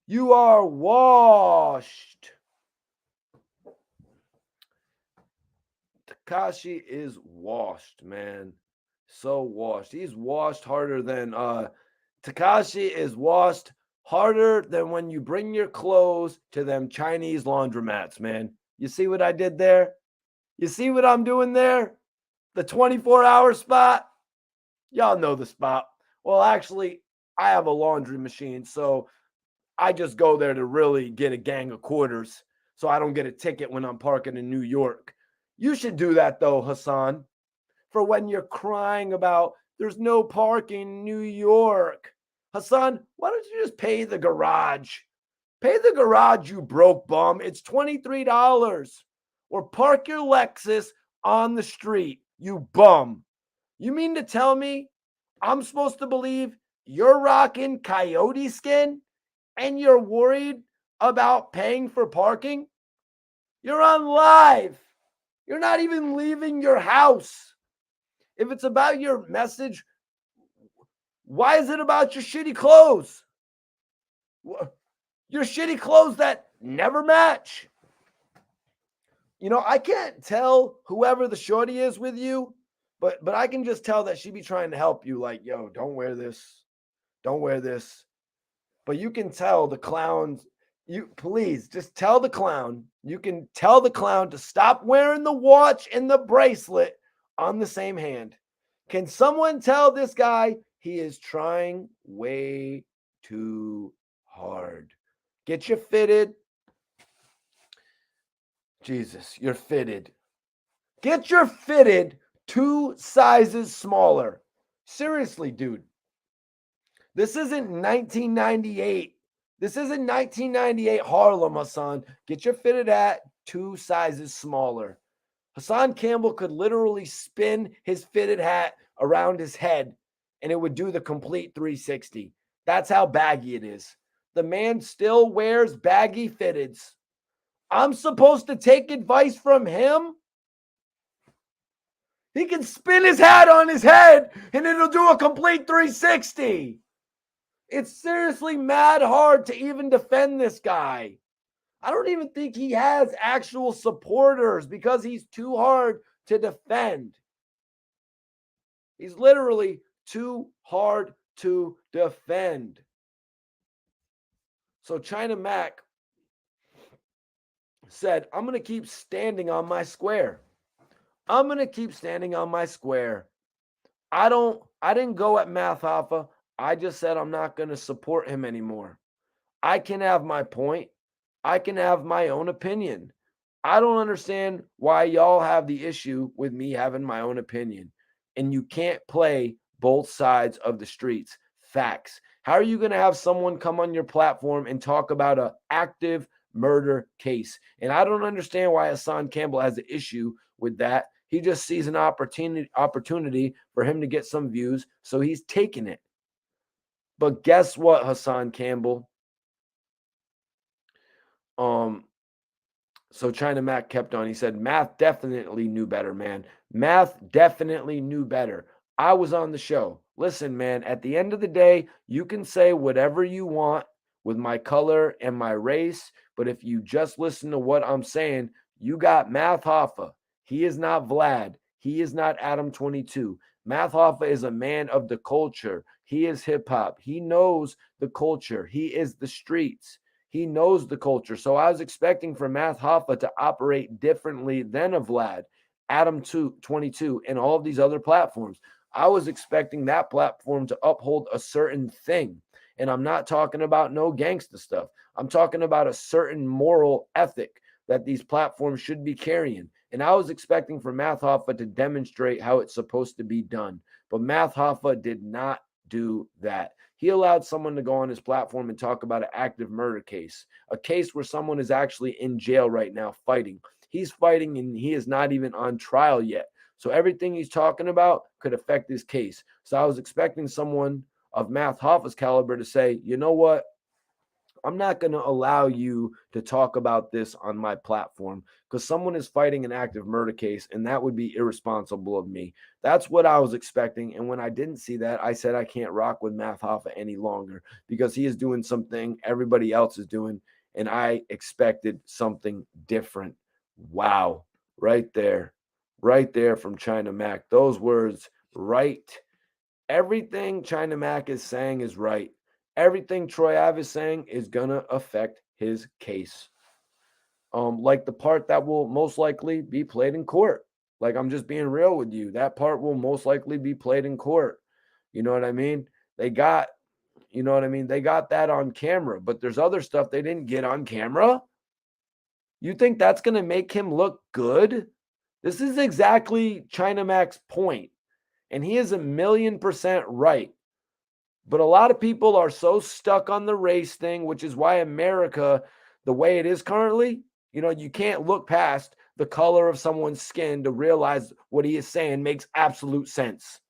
you are washed. Tekashi is washed, man. So washed. He's washed harder than Tekashi is washed harder than when you bring your clothes to them Chinese laundromats, man. You see what I did there? You see what I'm doing there? The 24-hour spot? Y'all know the spot. Well, actually, I have a laundry machine, so I just go there to really get a gang of quarters so I don't get a ticket when I'm parking in New York. You should do that, though, Hassan, for when you're crying about there's no parking in New York. Hassan, why don't you just pay the garage? Pay the garage, you broke bum. It's $23. Or park your Lexus on the street, you bum. You mean to tell me I'm supposed to believe you're rocking coyote skin and you're worried about paying for parking? You're on live. You're not even leaving your house. If it's about your message, why is it about your shitty clothes? Your shitty clothes that never match. You know, I can't tell whoever the shorty is with you, but I can just tell that she be trying to help you. Like, yo, don't wear this. Don't wear this. But you can tell the clowns. You please just tell the clown. You can tell the clown to stop wearing the watch and the bracelet on the same hand. Can someone tell this guy he is trying way too hard? Get you fitted. Jesus, you're fitted. Get your fitted 2 sizes smaller. Seriously, dude. This isn't 1998. This isn't 1998 Harlem, Hassan. Get your fitted hat 2 sizes smaller. Hassan Campbell could literally spin his fitted hat around his head and it would do the complete 360. That's how baggy it is. The man still wears baggy fitteds. I'm supposed to take advice from him? He can spin his hat on his head and it'll do a complete 360. It's seriously mad hard to even defend this guy. I don't even think he has actual supporters because he's too hard to defend. He's literally too hard to defend. So China Mac said, I'm going to keep standing on my square. I'm going to keep standing on my square. I didn't go at Math Hoffa. I just said I'm not going to support him anymore. I can have my point. I can have my own opinion. I don't understand why y'all have the issue with me having my own opinion. And you can't play both sides of the streets. Facts. How are you going to have someone come on your platform and talk about an active murder case? And I don't understand why Hassan Campbell has an issue with that. He just sees an opportunity for him to get some views, so he's taking it. But guess what, Hassan Campbell? So China Mac kept on. He said, Math definitely knew better, man. Math definitely knew better. I was on the show. Listen, man, at the end of the day, you can say whatever you want with my color and my race, but if you just listen to what I'm saying, you got Math Hoffa. He is not Vlad. He is not Adam 22. Math Hoffa is a man of the culture. He is hip hop. He knows the culture. He is the streets. He knows the culture. So I was expecting for Math Hoffa to operate differently than a Vlad, Adam 22, and all of these other platforms. I was expecting that platform to uphold a certain thing. And I'm not talking about no gangsta stuff. I'm talking about a certain moral ethic that these platforms should be carrying. And I was expecting for Math Hoffa to demonstrate how it's supposed to be done. But Math Hoffa did not do that. He allowed someone to go on his platform and talk about an active murder case, a case where someone is actually in jail right now fighting. He's fighting and he is not even on trial yet. So everything he's talking about could affect his case. So I was expecting someone of Math Hoffa's caliber to say, you know what? I'm not going to allow you to talk about this on my platform because someone is fighting an active murder case, and that would be irresponsible of me. That's what I was expecting. And when I didn't see that, I said I can't rock with Math Hoffa any longer because he is doing something everybody else is doing, and I expected something different. Wow. Right there from China Mac. Those words, right. Everything China Mac is saying is right. Everything Troy Ave is saying is going to affect his case. Like the part that will most likely be played in court. Like, I'm just being real with you. That part will most likely be played in court. You know what I mean? They got that on camera, but there's other stuff they didn't get on camera. You think that's going to make him look good? This is exactly China Mac's point. And he is 1,000,000% right. But a lot of people are so stuck on the race thing, which is why America, the way it is currently, you can't look past the color of someone's skin to realize what he is saying makes absolute sense.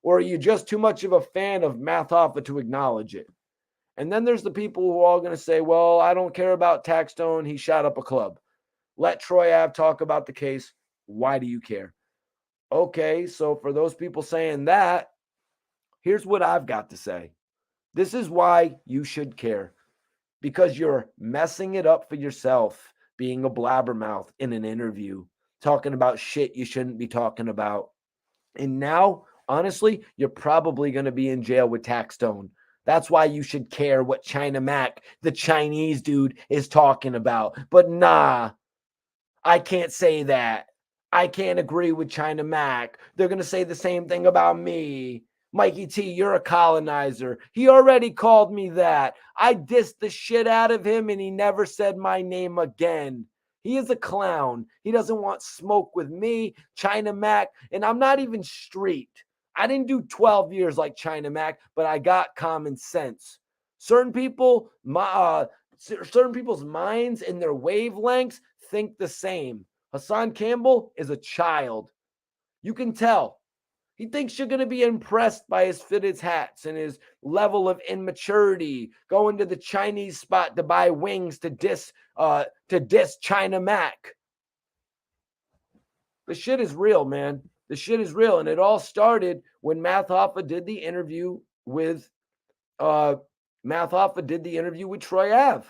Or are you just too much of a fan of Math Hoffa to acknowledge it? And then there's the people who are all going to say, well, I don't care about Taxstone. He shot up a club. Let Troy Ave talk about the case. Why do you care? Okay, so for those people saying that, here's what I've got to say. This is why you should care, because you're messing it up for yourself, being a blabbermouth in an interview, talking about shit you shouldn't be talking about. And now, honestly, you're probably going to be in jail with Taxstone. That's why you should care what China Mac, the Chinese dude, is talking about. But nah, I can't say that. I can't agree with China Mac. They're going to say the same thing about me. Mikey T, you're a colonizer. He already called me that. I dissed the shit out of him and he never said my name again. He is a clown. He doesn't want smoke with me, China Mac, and I'm not even street. I didn't do 12 years like China Mac, but I got common sense. Certain people's minds and their wavelengths think the same. Hassan Campbell is a child. You can tell. He thinks you're going to be impressed by his fitted hats and his level of immaturity, going to the Chinese spot to buy wings to diss China Mac. The shit is real, man. The shit is real. And it all started when Math Hoffa did the interview with Troy Ave.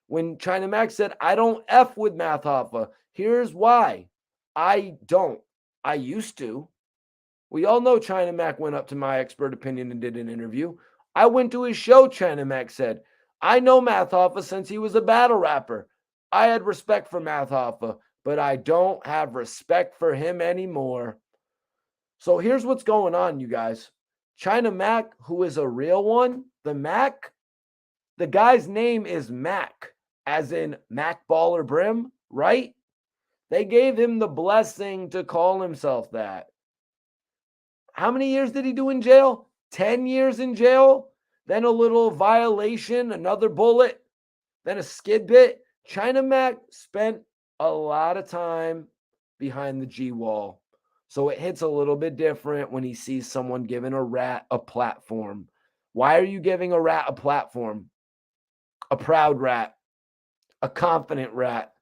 When China Mac said, I don't F with Math Hoffa. Here's why. I don't. I used to. We all know China Mac went up to My Expert Opinion and did an interview. I went to his show, China Mac said. I know Math Hoffa since he was a battle rapper. I had respect for Math Hoffa, but I don't have respect for him anymore. So here's what's going on, you guys. China Mac, who is a real one, the Mac, the guy's name is Mac, as in Mac Baller Brim, right? They gave him the blessing to call himself that. How many years did he do in jail? 10 years in jail, then a little violation, another bullet, then a skid bit. China Mac spent a lot of time behind the G wall. So it hits a little bit different when he sees someone giving a rat a platform. Why are you giving a rat a platform? A proud rat, a confident rat.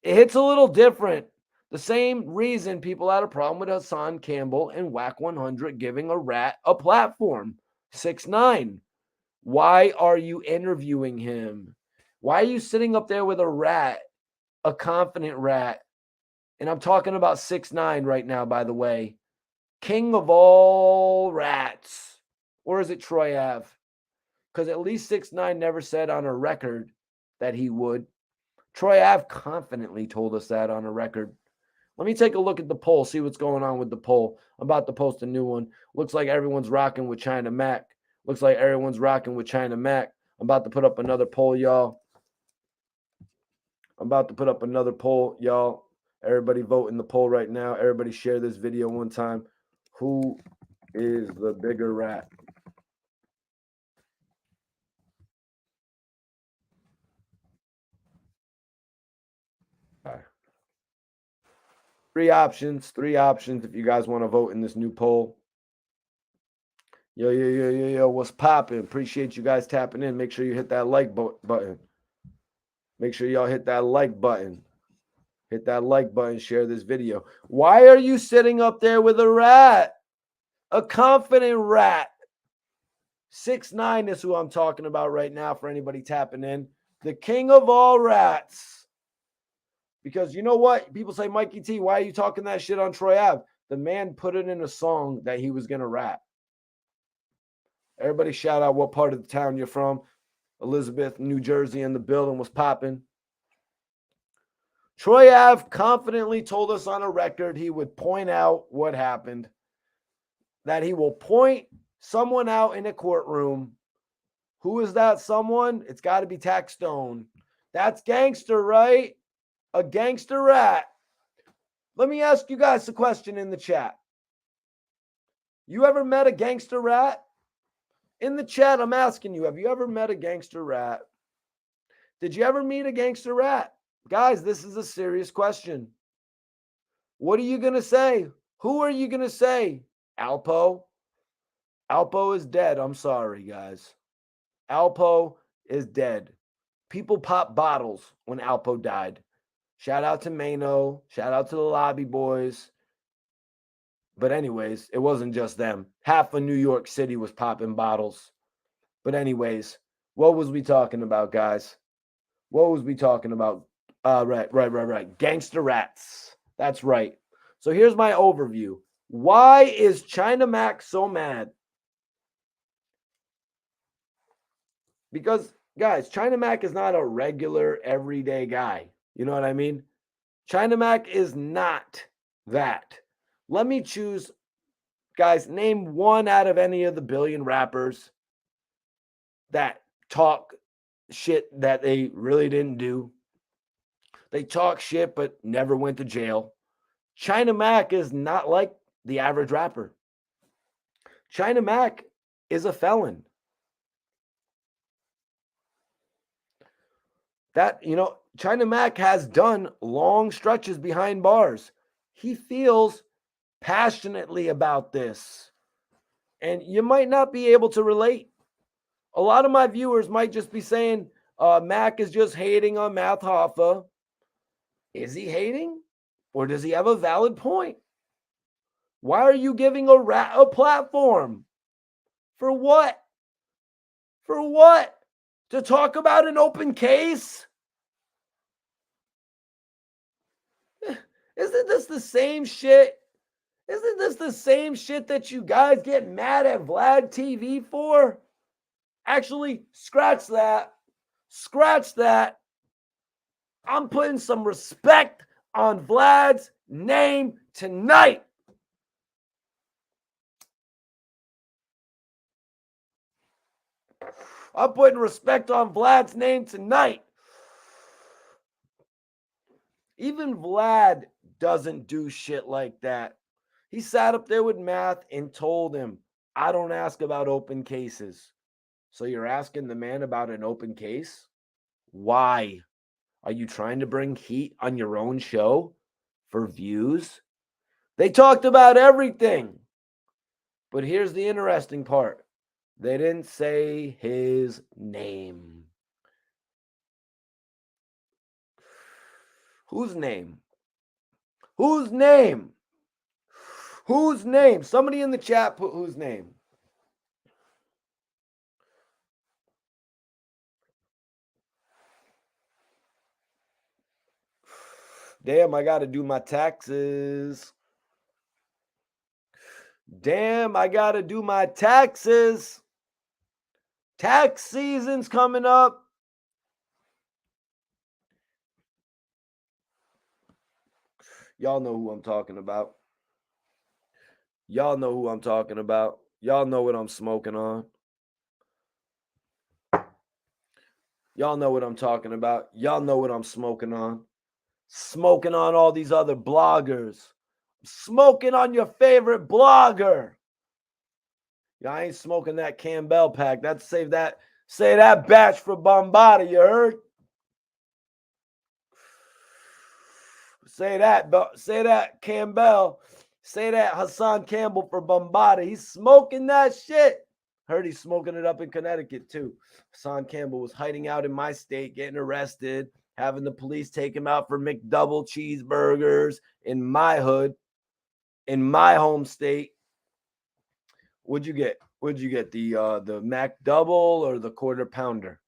It hits a little different. The same reason people had a problem with Hassan, Campbell, and Whack 100 giving a rat a platform. 6ix9ine. Why are you interviewing him? Why are you sitting up there with a rat, a confident rat? And I'm talking about 6ix9ine right now, by the way. King of all rats. Or is it Troy Ave? Because at least 6ix9ine never said on a record that he would. Troy Ave confidently told us that on a record. Let me take a look at the poll, see what's going on with the poll. I'm about to post a new one. Looks like everyone's rocking with China Mac. Looks like everyone's rocking with China Mac. I'm about to put up another poll, y'all. Everybody vote in the poll right now. Everybody share this video one time. Who is the bigger rat? All right. Three options if you guys want to vote in this new poll. Yo, what's popping? Appreciate you guys tapping in. Make sure you hit that like button. Make sure y'all hit that like button. Hit that like button, share this video. Why are you sitting up there with a rat? A confident rat. 6ix9ine is who I'm talking about right now for anybody tapping in. The king of all rats. Because you know what? People say, Mikey T, why are you talking that shit on Troy Ave? The man put it in a song that he was going to rap. Everybody shout out what part of the town you're from. Elizabeth, New Jersey in the building was popping. Troy Ave confidently told us on a record he would point out what happened. That he will point someone out in a courtroom. Who is that someone? It's got to be Tax Stone. That's gangster, right? A gangster rat. Let me ask you guys a question in the chat. You ever met a gangster rat? In the chat, I'm asking you, have you ever met a gangster rat? Did you ever meet a gangster rat? Guys, this is a serious question. What are you going to say? Who are you going to say? Alpo? Alpo is dead. I'm sorry, guys. Alpo is dead. People pop bottles when Alpo died. Shout out to Mano. Shout out to the Lobby Boys. But anyways, it wasn't just them. Half of New York City was popping bottles. But anyways, what was we talking about, guys? What was we talking about? Right. Gangster rats. That's right. So here's my overview. Why is China Mac so mad? Because, guys, China Mac is not a regular, everyday guy. You know what I mean? China Mac is not that. Let me choose, guys, name one out of any of the billion rappers that talk shit that they really didn't do. They talk shit but never went to jail. China Mac is not like the average rapper. China Mac is a felon. That, China Mac has done long stretches behind bars. He feels passionately about this. And you might not be able to relate. A lot of my viewers might just be saying, Mac is just hating on Math Hoffa. Is he hating? Or does he have a valid point? Why are you giving a platform? For what? For what? To talk about an open case? Isn't this the same shit? Isn't this the same shit that you guys get mad at Vlad TV for? Actually, scratch that. Scratch that. I'm putting some respect on Vlad's name tonight. I'm putting respect on Vlad's name tonight. Even Vlad doesn't do shit like that. He sat up there with Math and told him, I don't ask about open cases. So you're asking the man about an open case? Why? Are you trying to bring heat on your own show for views? They talked about everything. But here's the interesting part. They didn't say his name. Whose name? Whose name? Whose name? Somebody in the chat put whose name. Damn, I got to do my taxes. Damn, I got to do my taxes. Tax season's coming up. Y'all know who I'm talking about. Y'all know who I'm talking about. Y'all know what I'm smoking on. Y'all know what I'm talking about. Y'all know what I'm smoking on. Smoking on all these other bloggers. Smoking on your favorite blogger. Yeah, I ain't smoking that Campbell pack. That's say that batch for Bombada, you heard? Say that Campbell. Say that Hassan Campbell for Bombada. He's smoking that shit. Heard he's smoking it up in Connecticut too. Hassan Campbell was hiding out in my state, getting arrested, having the police take him out for McDouble cheeseburgers in my hood, in my home state. What'd you get? What'd you get? The Mac Double or the quarter pounder?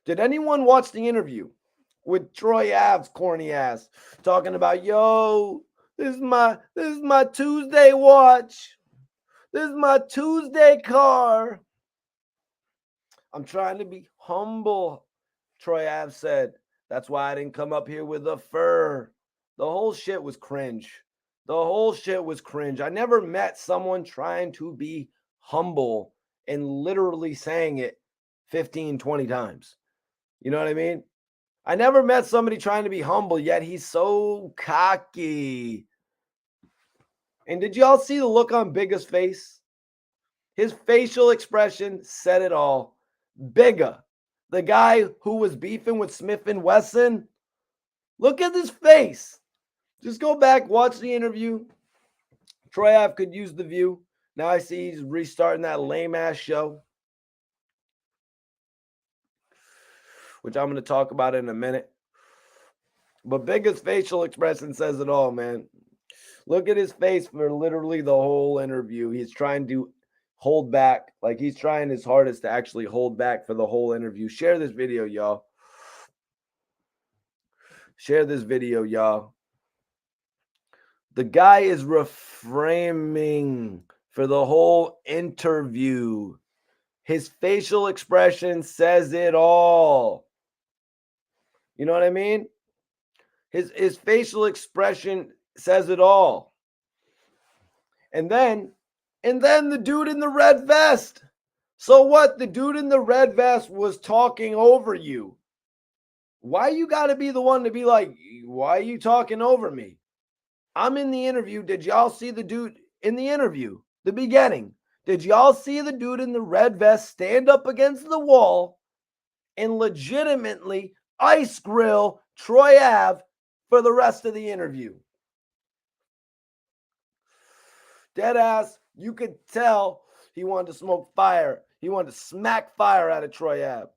Did anyone watch the interview with Troy Ave's corny ass talking about, yo, this is my Tuesday watch. This is my Tuesday car. I'm trying to be humble, Troy Ave said. That's why I didn't come up here with a fur. The whole shit was cringe. The whole shit was cringe. I never met someone trying to be humble and literally saying it 15, 20 times. You know what I mean? I never met somebody trying to be humble, yet he's so cocky. And did y'all see the look on Bigga's face? His facial expression said it all. Bigga, the guy who was beefing with Smith and Wesson, look at his face. Just go back, watch the interview. Troy Ave could use the view. Now I see he's restarting that lame-ass show, which I'm going to talk about in a minute. But Bigga's facial expression says it all, man. Look at his face for literally the whole interview. He's trying to hold back. Like, he's trying his hardest to actually hold back for the whole interview. Share this video, y'all. Share this video, y'all. The guy is reframing for the whole interview. His facial expression says it all. You know what I mean? His facial expression says it all. And then the dude in the red vest. So what? The dude in the red vest was talking over you. Why you got to be the one to be like, why are you talking over me? I'm in the interview. Did y'all see the dude in the interview? The beginning. Did y'all see the dude in the red vest stand up against the wall and legitimately ice grill Troy Ave for the rest of the interview. Deadass, you could tell he wanted to smoke fire. He wanted to smack fire out of Troy Ave.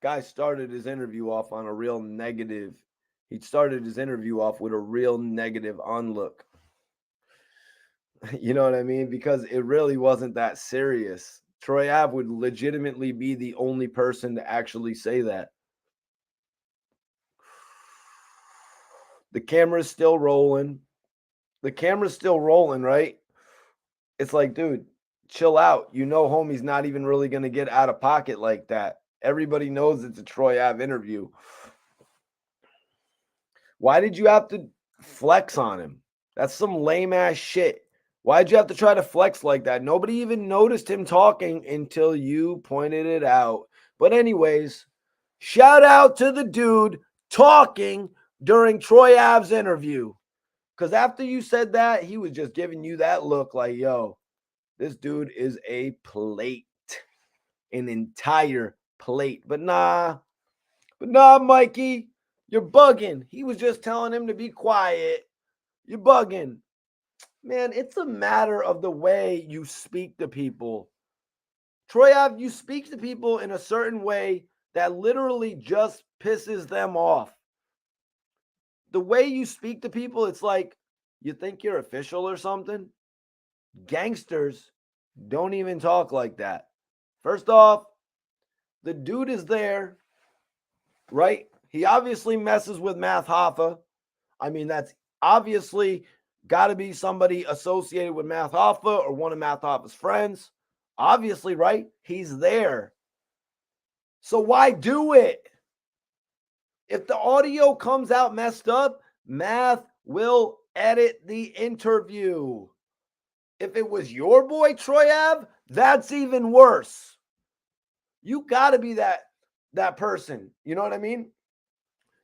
Guy started his interview off on a real negative. He started his interview off with a real negative onlook. You know what I mean? Because it really wasn't that serious. Troy Ave would legitimately be the only person to actually say that. The camera's still rolling. The camera's still rolling, right? It's like, dude, chill out. You know, homie's not even really going to get out of pocket like that. Everybody knows it's a Troy Ave interview. Why did you have to flex on him? That's some lame ass shit. Why'd you have to try to flex like that? Nobody even noticed him talking until you pointed it out. But anyways, shout out to the dude talking during Troy Ave's interview. Because after you said that, he was just giving you that look like, yo, this dude is a plate. An entire plate. But nah, Mikey, you're bugging. He was just telling him to be quiet. You're bugging. Man, it's a matter of the way you speak to people. Troy Ave, you speak to people in a certain way that literally just pisses them off. The way you speak to people, it's like you think you're official or something. Gangsters don't even talk like that. First off, the dude is there, right? He obviously messes with Math Hoffa. I mean, that's obviously got to be somebody associated with Math Hoffa or one of Math Hoffa's friends. Obviously, right? He's there. So why do it? If the audio comes out messed up, Math will edit the interview. If it was your boy Troy Ave, that's even worse. You got to be that person. You know what I mean?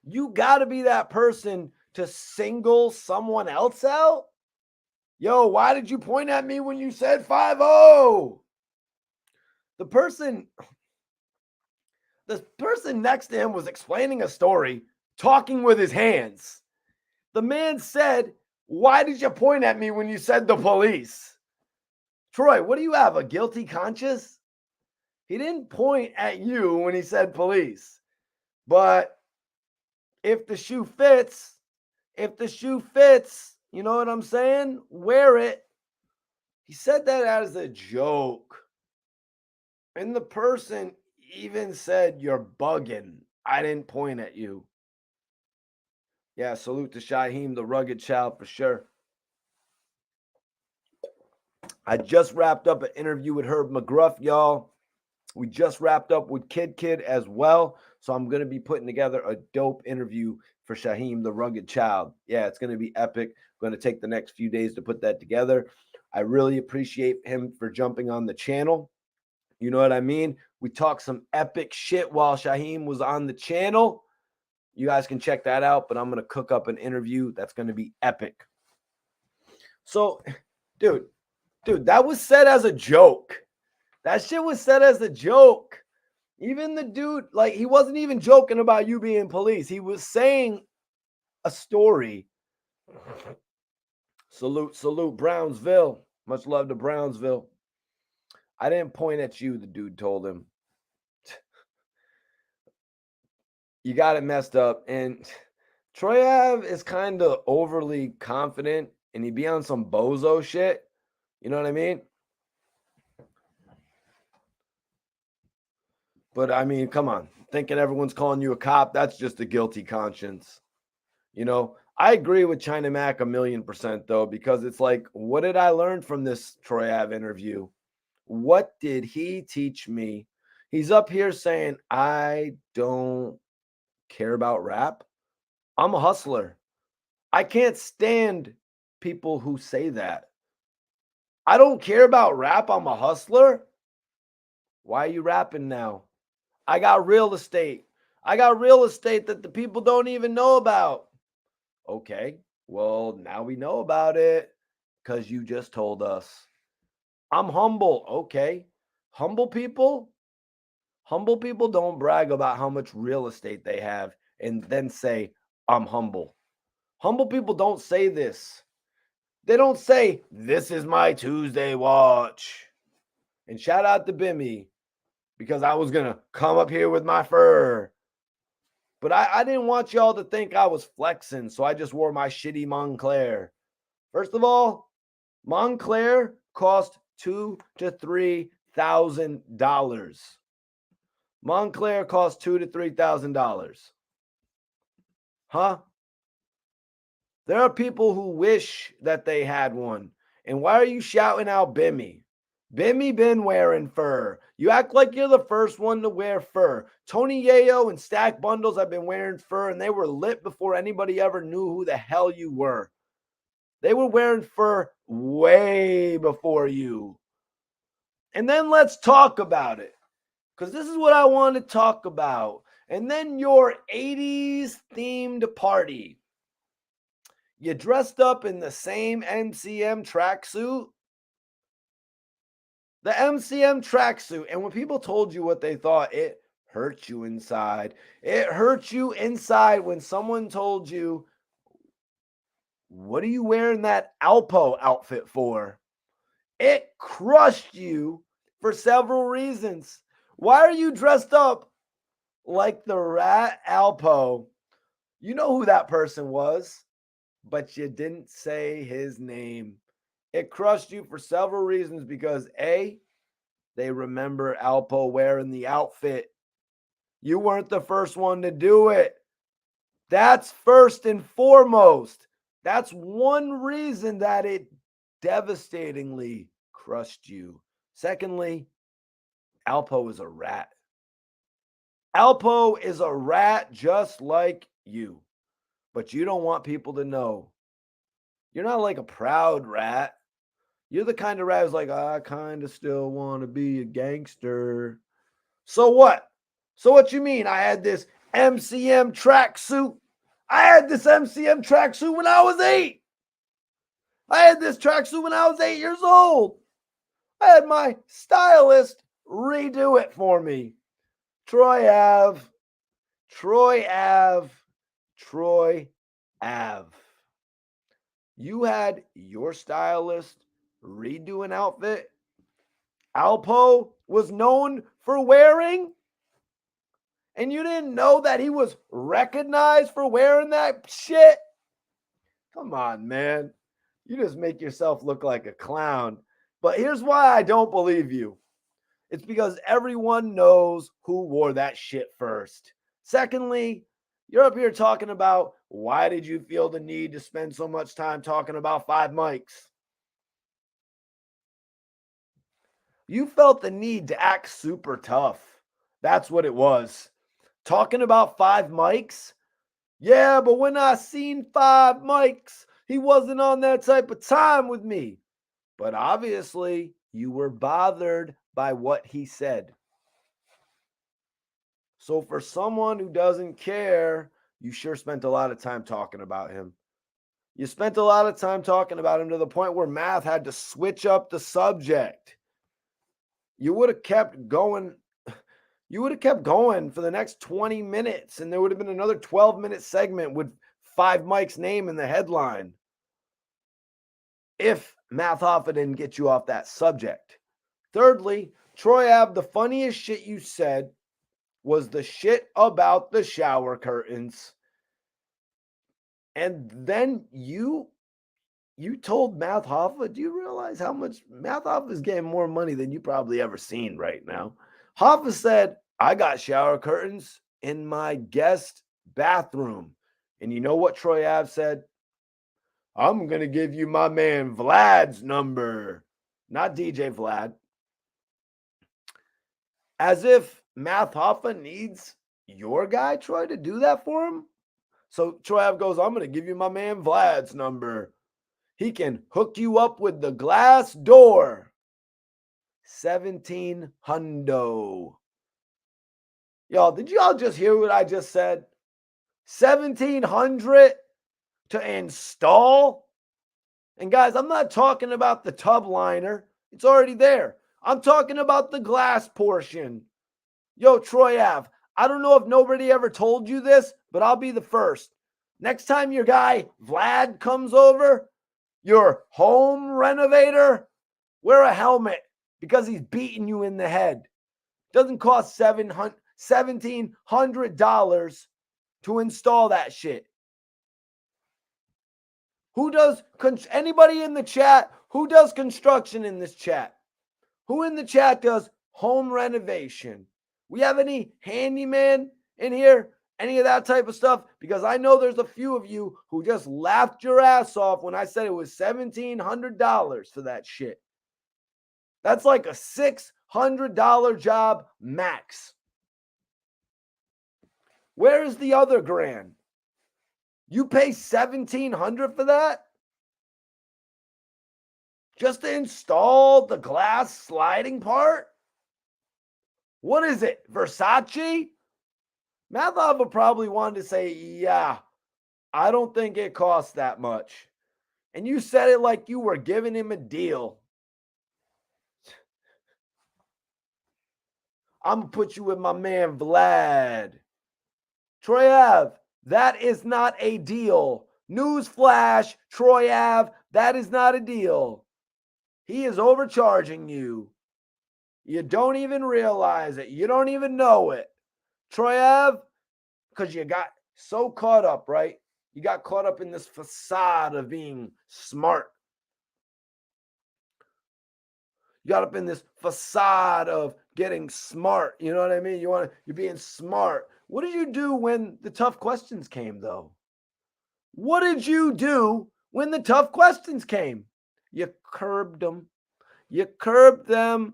You got to be that person to single someone else out. Yo, why did you point at me when you said 5-0? The person next to him was explaining a story, talking with his hands. The man said, why did you point at me when you said the police? Troy, what do you have, a guilty conscience? He didn't point at you when he said police. But if the shoe fits, you know what I'm saying? Wear it. He said that as a joke. And the person even said, you're bugging. I didn't point at you. Yeah, salute to Shaheem, the rugged child, for sure. I just wrapped up an interview with Herb McGruff, y'all. We just wrapped up with Kid as well. So I'm going to be putting together a dope interview for Shaheem, the rugged child. Yeah, it's going to be epic. I'm going to take the next few days to put that together. I really appreciate him for jumping on the channel. You know what I mean? We talked some epic shit while Shaheem was on the channel. You guys can check that out, but I'm going to cook up an interview that's going to be epic. So, dude, that was said as a joke. That shit was said as a joke. Even the dude, like, he wasn't even joking about you being police. He was saying a story. Salute, Brownsville. Much love to Brownsville. I didn't point at you, the dude told him. You got it messed up. And Troy Ave is kind of overly confident, and he'd be on some bozo shit. You know what I mean? But I mean, come on. Thinking everyone's calling you a cop, that's just a guilty conscience. You know, I agree with China Mac 1,000,000%, though, because it's like, what did I learn from this Troy Ave interview? What did he teach me? He's up here saying, I don't care about rap. I'm a hustler. I can't stand people who say that. I don't care about rap. I'm a hustler. Why are you rapping now? I got real estate. I got real estate that the people don't even know about. Okay, well, now we know about it because you just told us. I'm humble. Okay. Humble people Humble people don't brag about how much real estate they have and then say, I'm humble. Humble people don't say this. They don't say, this is my Tuesday watch. And shout out to Bimmy because I was going to come up here with my fur. But I didn't want y'all to think I was flexing, so I just wore my shitty Montclair. First of all, Montclair cost $2,000 to $3,000. Montclair cost $2,000 to $3,000. Huh? There are people who wish that they had one. And why are you shouting out Bimmy? Bimmy been wearing fur. You act like you're the first one to wear fur. Tony Yayo and Stack Bundles have been wearing fur, and they were lit before anybody ever knew who the hell you were. They were wearing fur way before you. And then let's talk about it, because this is what I want to talk about. And then your 80s themed party. You dressed up in the same MCM tracksuit. The MCM tracksuit. And when people told you what they thought, it hurt you inside. It hurt you inside when someone told you, what are you wearing that Alpo outfit for? It crushed you for several reasons. Why are you dressed up like the rat Alpo? You know who that person was, but you didn't say his name. It crushed you for several reasons because A, they remember Alpo wearing the outfit. You weren't the first one to do it. That's first and foremost. That's one reason that it devastatingly crushed you. Secondly, Alpo is a rat. Alpo is a rat just like you. But you don't want people to know. You're not like a proud rat. You're the kind of rat who's like, I kind of still want to be a gangster. So what? So what you mean? I had this MCM tracksuit. I had this MCM tracksuit when I was 8. I had this tracksuit when I was 8 years old. I had my stylist redo it for me. Troy Ave. Troy Ave. Troy Ave. You had your stylist redo an outfit Alpo was known for wearing, and you didn't know that he was recognized for wearing that shit? Come on, man. You just make yourself look like a clown. But here's why I don't believe you. It's because everyone knows who wore that shit first. Secondly, you're up here talking about why did you feel the need to spend so much time talking about 5 mics? You felt the need to act super tough. That's what it was. Talking about 5 mics? Yeah, but when I seen 5 mics, he wasn't on that type of time with me. But obviously, you were bothered by what he said. So for someone who doesn't care, you sure spent a lot of time talking about him. You spent a lot of time talking about him to the point where Math had to switch up the subject. You would have kept going. You would have kept going for the next 20 minutes, and there would have been another 12-minute segment with 5 Mike's name in the headline. If Math Hoffa didn't get you off that subject. Thirdly, Troy Ave, the funniest shit you said was the shit about the shower curtains. And then you told Math Hoffa, do you realize how much Math Hoffa is getting more money than you probably ever seen right now? Hoffa said, I got shower curtains in my guest bathroom. And you know what Troy Ave said? I'm going to give you my man Vlad's number. Not DJ Vlad. As if Math Hoffa needs your guy, Troy, to do that for him. So Troy Ave goes, I'm going to give you my man Vlad's number. He can hook you up with the glass door. 17 hundo. Y'all, did y'all just hear what I just said? 1,700 to install? And guys, I'm not talking about the tub liner. It's already there. I'm talking about the glass portion. Yo, Troy Ave, I don't know if nobody ever told you this, but I'll be the first. Next time your guy Vlad comes over, your home renovator, wear a helmet because he's beating you in the head. Doesn't cost $1,700 to install that shit. Who does, anybody in the chat, who does construction in this chat? Who in the chat does home renovation? We have any handyman in here? Any of that type of stuff? Because I know there's a few of you who just laughed your ass off when I said it was $1,700 for that shit. That's like a $600 job max. Where is the other grand? You pay $1,700 for that? Just to install the glass sliding part? What is it? Versace? Math Hoffa probably wanted to say, yeah, I don't think it costs that much. And you said it like you were giving him a deal. I'm going to put you with my man Vlad. Troy Ave, that is not a deal. Newsflash, Troy Ave, that is not a deal. He is overcharging you. You don't even realize it. You don't even know it. Troy Ave, because you got so caught up, right? You got caught up in this facade of being smart. You got up in this facade of getting smart. You know what I mean? You're being smart. What did you do when the tough questions came, though? What did you do when the tough questions came? You curbed them. You curbed them.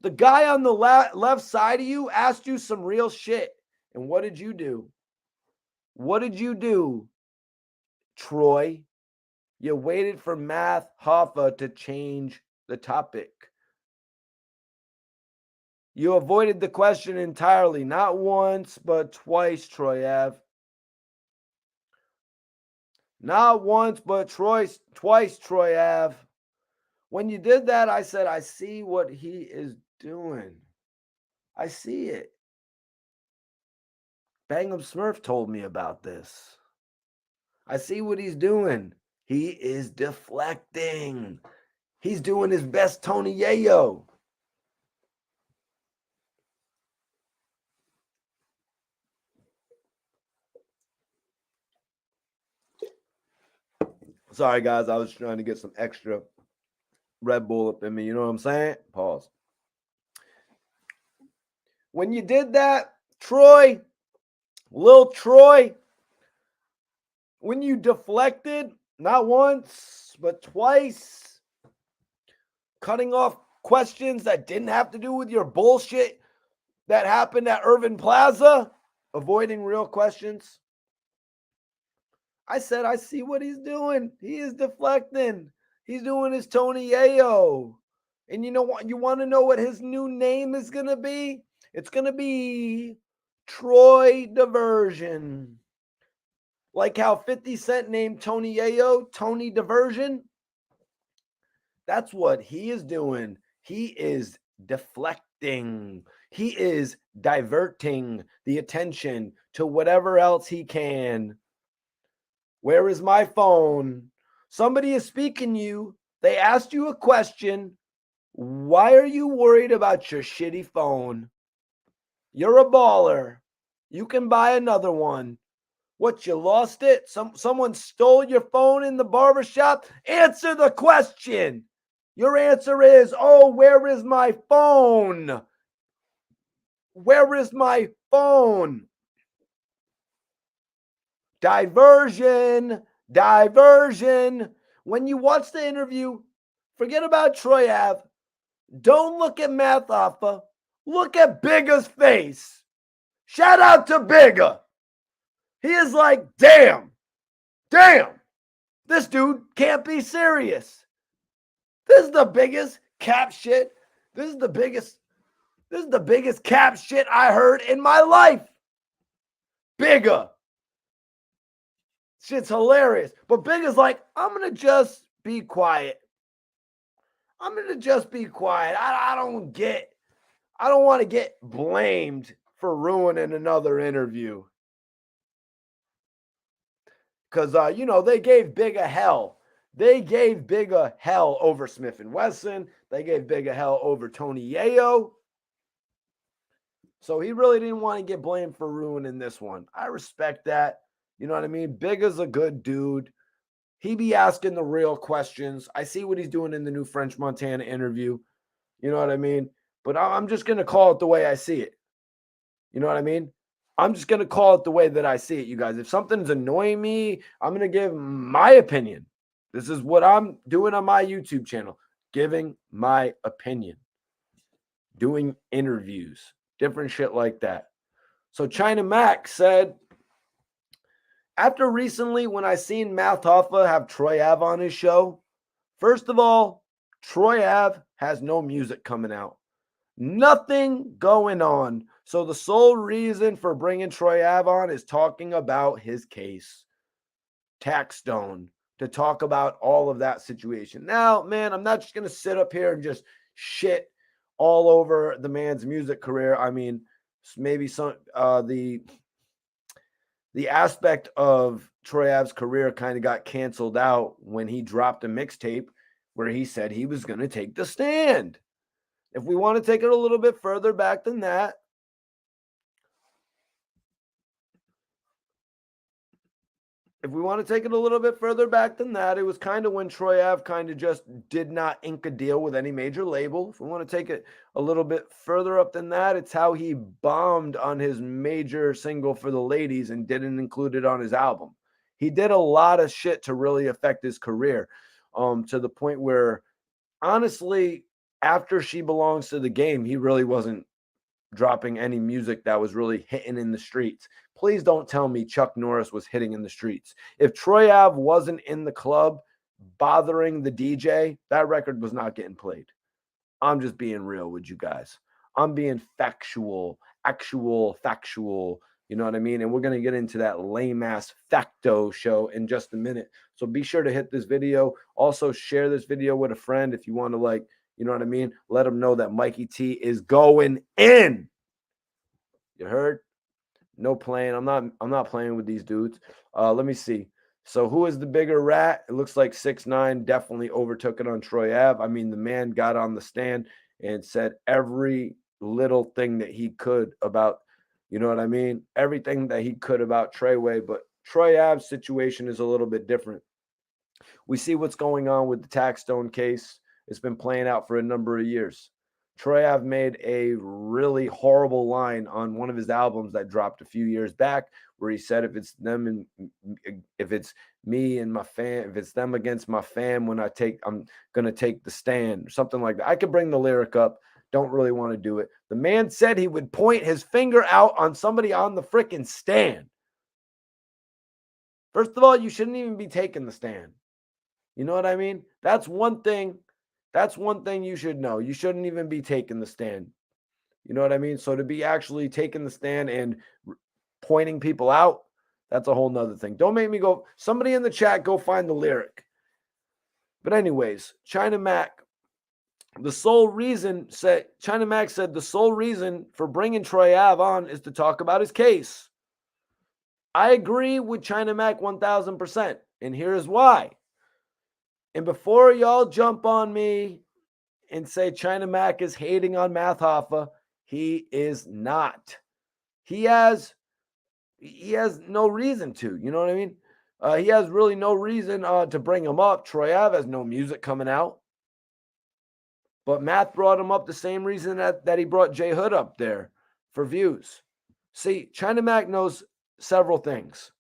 The guy on the left side of you asked you some real shit. And what did you do? What did you do, Troy? You waited for Math Hoffa to change the topic. You avoided the question entirely, not once, but twice, Troy Ave. Not once, but twice, Troy Ave. When you did that, I said, I see what he is doing. I see it. Bangum Smurf told me about this. I see what he's doing. He is deflecting. He's doing his best Tony Yayo. Sorry, guys. I was trying to get some extra Red Bull up in me. You know what I'm saying? Pause. When you did that, Troy, Lil Troy, when you deflected, not once, but twice, cutting off questions that didn't have to do with your bullshit that happened at Irvin Plaza, avoiding real questions. I said, I see what he's doing. He is deflecting. He's doing his Tony Yayo. And you know what? You want to know what his new name is going to be? It's going to be Troy Diversion. Like how 50 Cent named Tony Yayo, Tony Diversion. That's what he is doing. He is deflecting. He is diverting the attention to whatever else he can. Where is my phone? Somebody is speaking to you. They asked you a question. Why are you worried about your shitty phone? You're a baller. You can buy another one. What, you lost it? Someone stole your phone in the barbershop? Answer the question. Your answer is, oh, where is my phone? Where is my phone? Diversion. When you watch the interview, forget about Troy Ave. Don't look at Math Hoffa. Look at Bigga's face. Shout out to Bigga. He is like, damn, this dude can't be serious. This is the biggest cap shit. This is the biggest cap shit I heard in my life. Bigga. Shit's hilarious. But Bigga's like, I'm going to just be quiet. I I don't want to get blamed for ruining another interview. Because, you know, they gave Big a hell. They gave Big a hell over Smith and Wesson. They gave Big a hell over Tony Yayo. So he really didn't want to get blamed for ruining this one. I respect that. You know what I mean? Big is a good dude. He be asking the real questions. I see what he's doing in the new French Montana interview. You know what I mean? But I'm just going to call it the way I see it. You know what I mean? I'm just going to call it the way that I see it, you guys. If something's annoying me, I'm going to give my opinion. This is what I'm doing on my YouTube channel, giving my opinion, doing interviews, different shit like that. So China Mac said, after recently when I seen Math Hoffa have Troy Ave on his show, first of all, Troy Ave has no music coming out. Nothing going on. So the sole reason for bringing Troy Ave on is talking about his case, Taxstone, to talk about all of that situation. Now, man, I'm not just going to sit up here and just shit all over the man's music career. I mean, maybe some the aspect of Troy Ave's career kind of got canceled out when he dropped a mixtape where he said he was going to take the stand. If we want to take it a little bit further back than that, it was kind of when Troy Ave kind of just did not ink a deal with any major label. If we want to take it a little bit further up than that, it's how he bombed on his major single for the ladies and didn't include it on his album. He did a lot of shit to really affect his career, to the point where, honestly, after She Belongs to the Game, he really wasn't dropping any music that was really hitting in the streets. Please don't tell me Chuck Norris was hitting in the streets. If Troy Ave wasn't in the club bothering the DJ, that record was not getting played. I'm just being real with you guys. I'm being factual. You know what I mean? And we're going to get into that lame-ass facto show in just a minute. So be sure to hit this video. Also, share this video with a friend if you want to, like, you know what I mean? Let them know that Mikey T is going in. You heard? No playing. I'm not playing with these dudes. Let me see. So who is the bigger rat? It looks like 6ix9ine definitely overtook it on Troy Ave. I mean, the man got on the stand and said every little thing that he could about, you know what I mean? Everything that he could about Treyway, but Troy Ave's situation is a little bit different. We see what's going on with the Taxstone case. It's been playing out for a number of years. Troy Ave made a really horrible line on one of his albums that dropped a few years back, where he said, if it's them and if it's me and my fam, if it's them against my fam, I'm going to take the stand, or something like that. I could bring the lyric up. Don't really want to do it. The man said he would point his finger out on somebody on the freaking stand. First of all, you shouldn't even be taking the stand. You know what I mean? That's one thing you should know. You shouldn't even be taking the stand. You know what I mean? So to be actually taking the stand and pointing people out, that's a whole nother thing. Don't make me go, somebody in the chat, go find the lyric. But anyways, China Mac said the sole reason for bringing Troy Ave on is to talk about his case. I agree with China Mac 1000%. And here's why. And before y'all jump on me and say China Mac is hating on Math Hoffa, he is not. He has no reason to. You know what I mean? He has really no reason to bring him up. Troy Ave has no music coming out. But Math brought him up the same reason that he brought J Hood up there, for views. See, China Mac knows several things.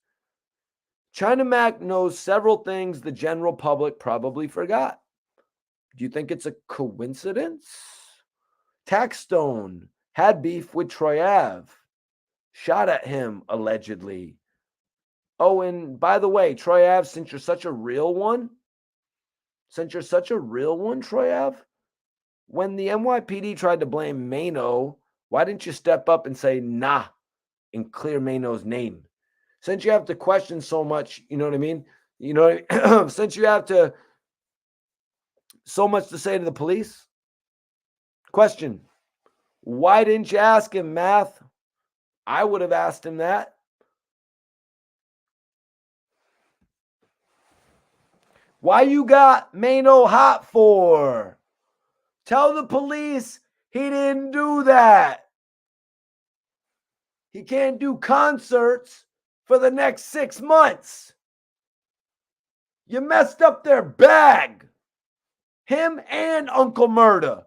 China Mac knows several things the general public probably forgot. Do you think it's a coincidence? Taxstone had beef with Troy Ave, shot at him allegedly. Oh, and by the way, Troy Ave, since you're such a real one, Troy Ave, when the NYPD tried to blame Mano, why didn't you step up and say nah and clear Mano's name? Since you have to question so much, you know what I mean? You know, since you have to so much to say to the police. Question: Why didn't you ask him, Math? I would have asked him that. Why you got Mano hot for? Tell the police he didn't do that. He can't do concerts for the next 6 months. You messed up their bag. Him and Uncle Murda.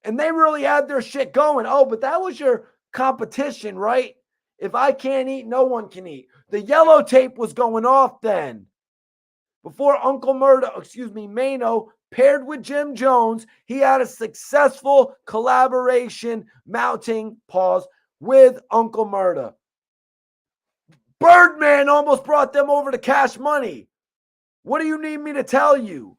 And they really had their shit going. Oh, but that was your competition, right? If I can't eat, no one can eat. The yellow tape was going off then. Before Uncle Mano paired with Jim Jones, he had a successful collaboration mounting with Uncle Murda. Birdman almost brought them over to Cash Money. What do you need me to tell you?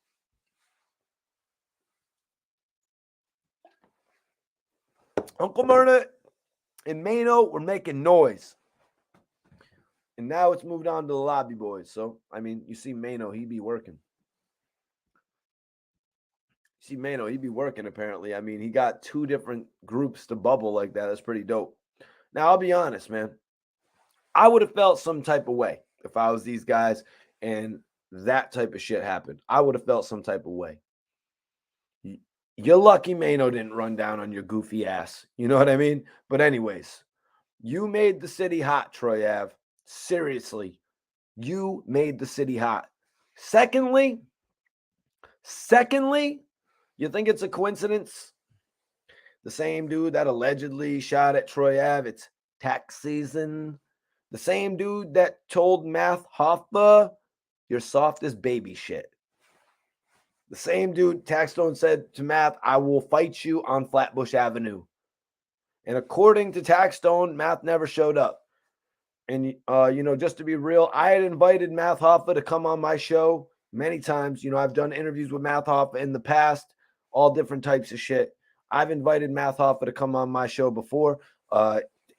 Uncle Murda and Mano were making noise. And now it's moved on to the Lobby Boys. So, I mean, you see Mano, he be working. See Mano, he be working apparently. I mean, he got 2 different groups to bubble like that. That's pretty dope. Now, I'll be honest, man. I would have felt some type of way if I was these guys and that type of shit happened. I would have felt some type of way. You're lucky Mano didn't run down on your goofy ass. You know what I mean? But anyways, you made the city hot, Troy Ave. Seriously, you made the city hot. Secondly, you think it's a coincidence? The same dude that allegedly shot at Troy Ave, it's tax season. The same dude that told Math Hoffa, you're soft as baby shit. The same dude, Taxstone said to Math, I will fight you on Flatbush Avenue. And according to Taxstone, Math never showed up. And, just to be real, I had invited Math Hoffa to come on my show many times. I've done interviews with Math Hoffa in the past, all different types of shit. I've invited Math Hoffa to come on my show before,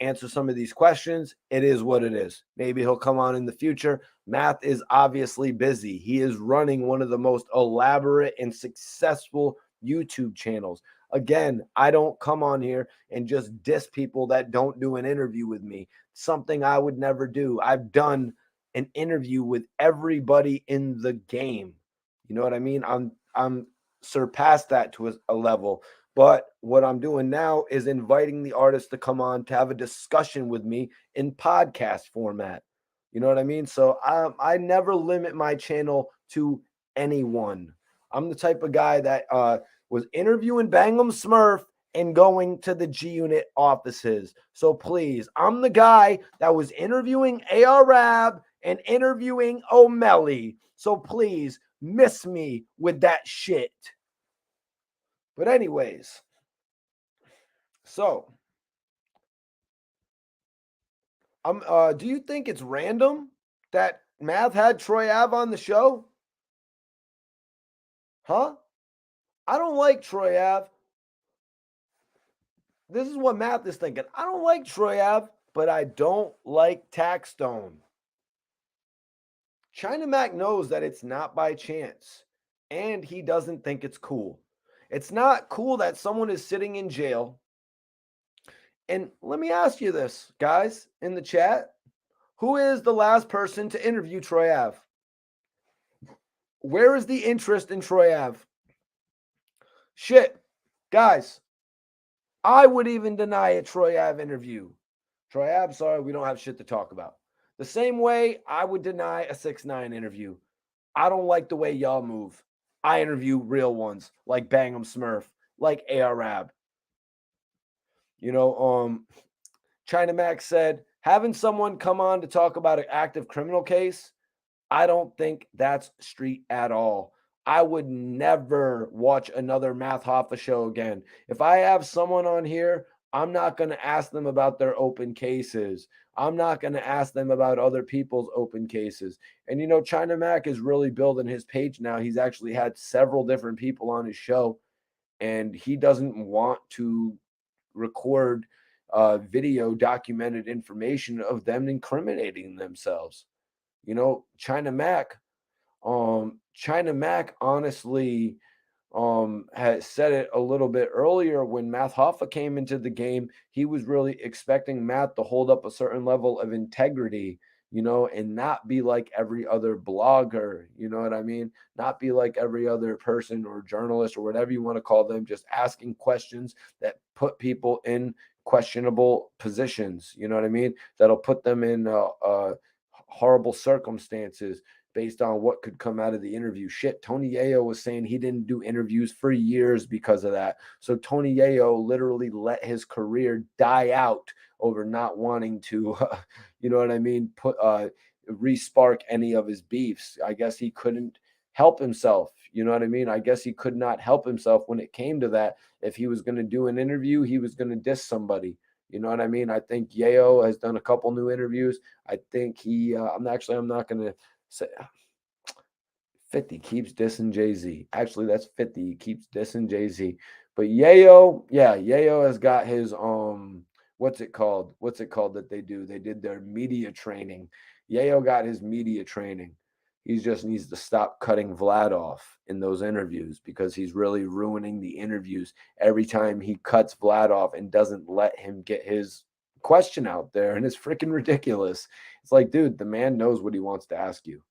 answer some of these questions. It is what it is. Maybe he'll come on in the future. Math is obviously busy. He is running one of the most elaborate and successful YouTube channels. Again, I don't come on here and just diss people that don't do an interview with me. Something I would never do. I've done an interview with everybody in the game. You know what I mean? I'm surpassed that to a level. But what I'm doing now is inviting the artist to come on to have a discussion with me in podcast format. You know what I mean? So I never limit my channel to anyone. I'm the type of guy that was interviewing Bangum Smurf and going to the G Unit offices. So please, I'm the guy that was interviewing Arab and interviewing O'Malley. So please, miss me with that shit. But anyways, so do you think it's random that Math had Troy Ave on the show? Huh? I don't like Troy Ave. This is what Math is thinking. I don't like Troy Ave, but I don't like Taxstone. China Mac knows that it's not by chance, and he doesn't think it's cool. It's not cool that someone is sitting in jail. And let me ask you this, guys, in the chat. Who is the last person to interview Troy Ave? Where is the interest in Troy Ave? Shit, guys, I would even deny a Troy Ave interview. Troy Ave, sorry, we don't have shit to talk about. The same way I would deny a 6ix9ine interview. I don't like the way y'all move. I interview real ones like Bangum Smurf, like Arab. China Max said, having someone come on to talk about an active criminal case, I don't think that's street at all. I would never watch another Math Hoffa show again. If I have someone on here, I'm not going to ask them about their open cases. I'm not going to ask them about other people's open cases. And, China Mac is really building his page now. He's actually had several different people on his show, and he doesn't want to record video documented information of them incriminating themselves. China Mac honestly had said it a little bit earlier when Math Hoffa came into the game. He was really expecting Matt to hold up a certain level of integrity, and not be like every other blogger, you know what I mean? Not be like every other person or journalist or whatever you want to call them, just asking questions that put people in questionable positions, you know what I mean? That'll put them in horrible circumstances based on what could come out of the interview. Shit, Tony Yayo was saying he didn't do interviews for years because of that. So Tony Yayo literally let his career die out over not wanting to, you know what I mean, re-spark any of his beefs. I guess he couldn't help himself. You know what I mean? I guess he could not help himself when it came to that. If he was going to do an interview, he was going to diss somebody. You know what I mean? I think Yayo has done a couple new interviews. I think I'm not going to say 50 keeps dissing Jay-Z. Actually, that's 50. He keeps dissing Jay-Z. But Yayo has got his what's it called? What's it called that they do? They did their media training. Yayo got his media training. He just needs to stop cutting Vlad off in those interviews because he's really ruining the interviews every time he cuts Vlad off and doesn't let him get his question out there. And it's freaking ridiculous. It's like, dude, the man knows what he wants to ask you.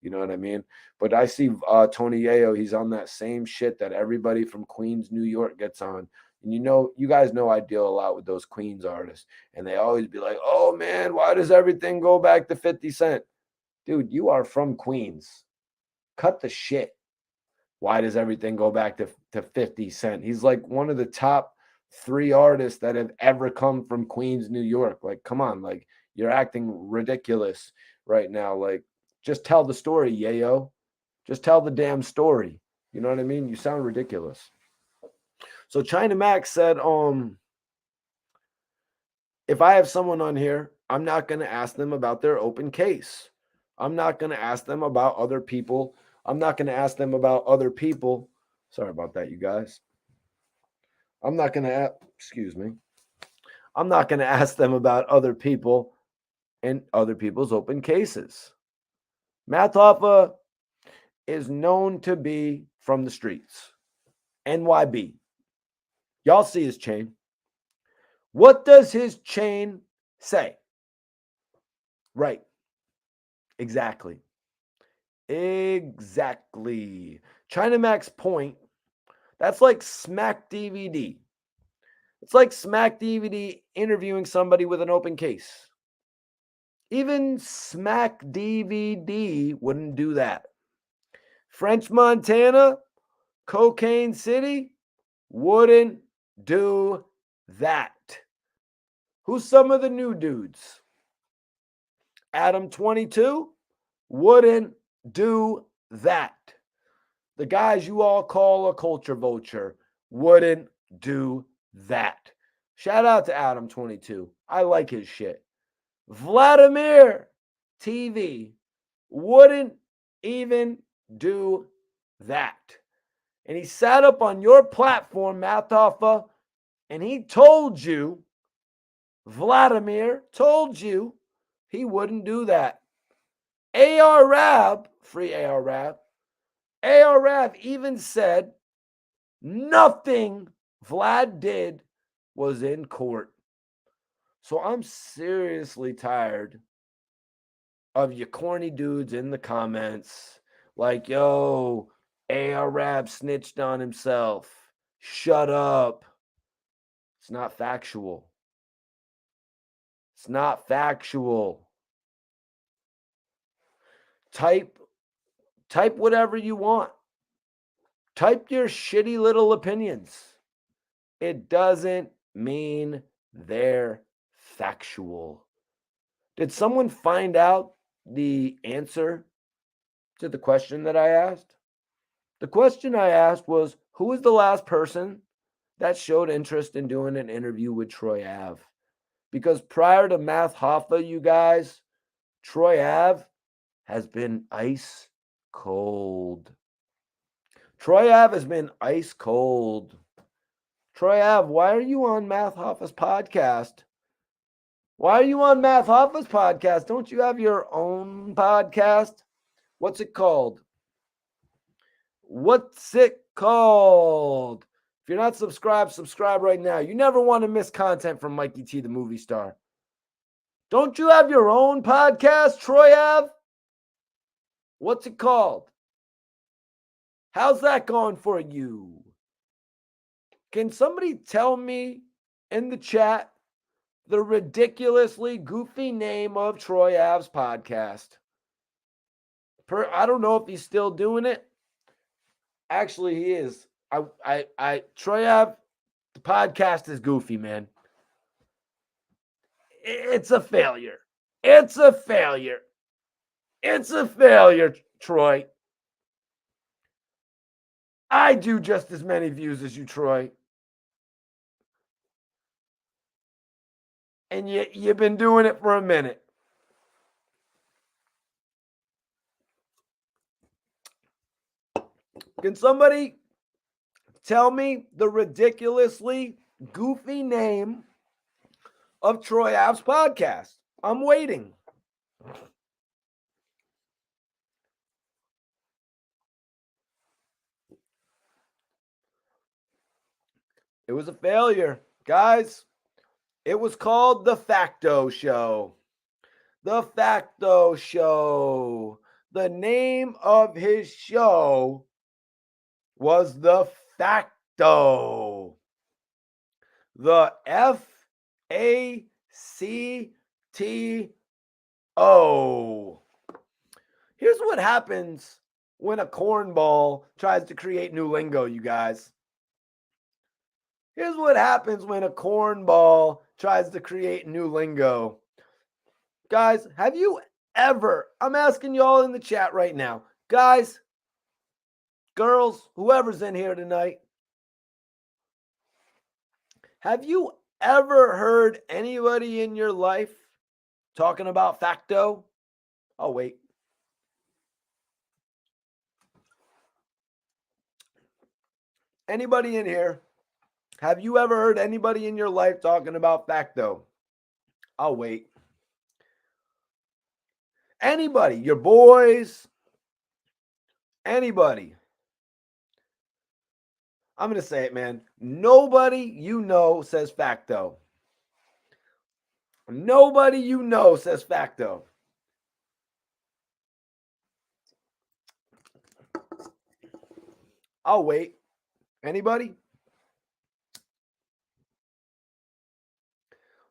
You know what I mean? But I see Tony Yayo, he's on that same shit that everybody from Queens, New York gets on. And you guys know I deal a lot with those Queens artists. And they always be like, oh man, why does everything go back to 50 Cent? Dude, you are from Queens. Cut the shit. Why does everything go back to 50 Cent? He's like one of the top 3 artists that have ever come from Queens, New York. Like, come on, like you're acting ridiculous right now. Like, just tell the story, Yayo. Just tell the damn story. You know what I mean? You sound ridiculous. So China Max said, if I have someone on here, I'm not going to ask them about their open case. I'm not going to ask them about other people. I'm not going to ask them about other people. Sorry about that, you guys. I'm not going to excuse me. I'm not going to ask them about other people and other people's open cases. Math Hoffa is known to be from the streets. NYB. Y'all see his chain. What does his chain say? Right. Exactly. China Max point. That's like Smack DVD. It's like Smack DVD interviewing somebody with an open case. Even Smack DVD wouldn't do that. French Montana, Cocaine City wouldn't do that. Who's some of the new dudes? Adam 22 wouldn't do that. The guys you all call a culture vulture wouldn't do that. Shout out to Adam 22. I like his shit. Vladimir TV wouldn't even do that. And he sat up on your platform, Math Hoffa, and he told you, Vladimir told you he wouldn't do that. AR Rab, free AR Rab even said nothing Vlad did was in court. So I'm seriously tired of you corny dudes in the comments like, yo, AR Rab snitched on himself. Shut up. It's not factual. It's not factual. Type whatever you want. Type your shitty little opinions. It doesn't mean they're factual. Did someone find out the answer to the question that I asked? The question I asked was, who was the last person that showed interest in doing an interview with Troy Ave? Because prior to Math Hoffa, you guys, Troy Ave has been ice cold. Troy Ave has been ice cold. Troy Ave, why are you on Math Hoffa's podcast? Why are you on Math Hoffa's podcast? Don't you have your own podcast? What's it called? What's it called? If you're not subscribed, subscribe right now. You never want to miss content from Mikey T, the movie star. Don't you have your own podcast, Troy Ave? What's it called? How's that going for you? Can somebody tell me in the chat the ridiculously goofy name of Troy Ave's podcast? I don't know if he's still doing it. Actually, he is. Troy Ave, the podcast is goofy, man. It's a failure. It's a failure. It's a failure, Troy. I do just as many views as you, Troy. And you've been doing it for a minute. Can somebody tell me the ridiculously goofy name of Troy Ave's podcast? I'm waiting. It was a failure. Guys, it was called The Facto Show. The Facto Show. The name of his show was The Facto. The FACTO. Here's what happens when a cornball tries to create new lingo, you guys. Here's what happens when a cornball tries to create new lingo. Guys, have you ever, I'm asking y'all in the chat right now, guys, girls, whoever's in here tonight, have you ever heard anybody in your life talking about facto? Oh, wait. Anybody in here? Have you ever heard anybody in your life talking about facto? I'll wait. Anybody, your boys, anybody. I'm going to say it, man. Nobody you know says facto. Nobody you know says facto. I'll wait. Anybody?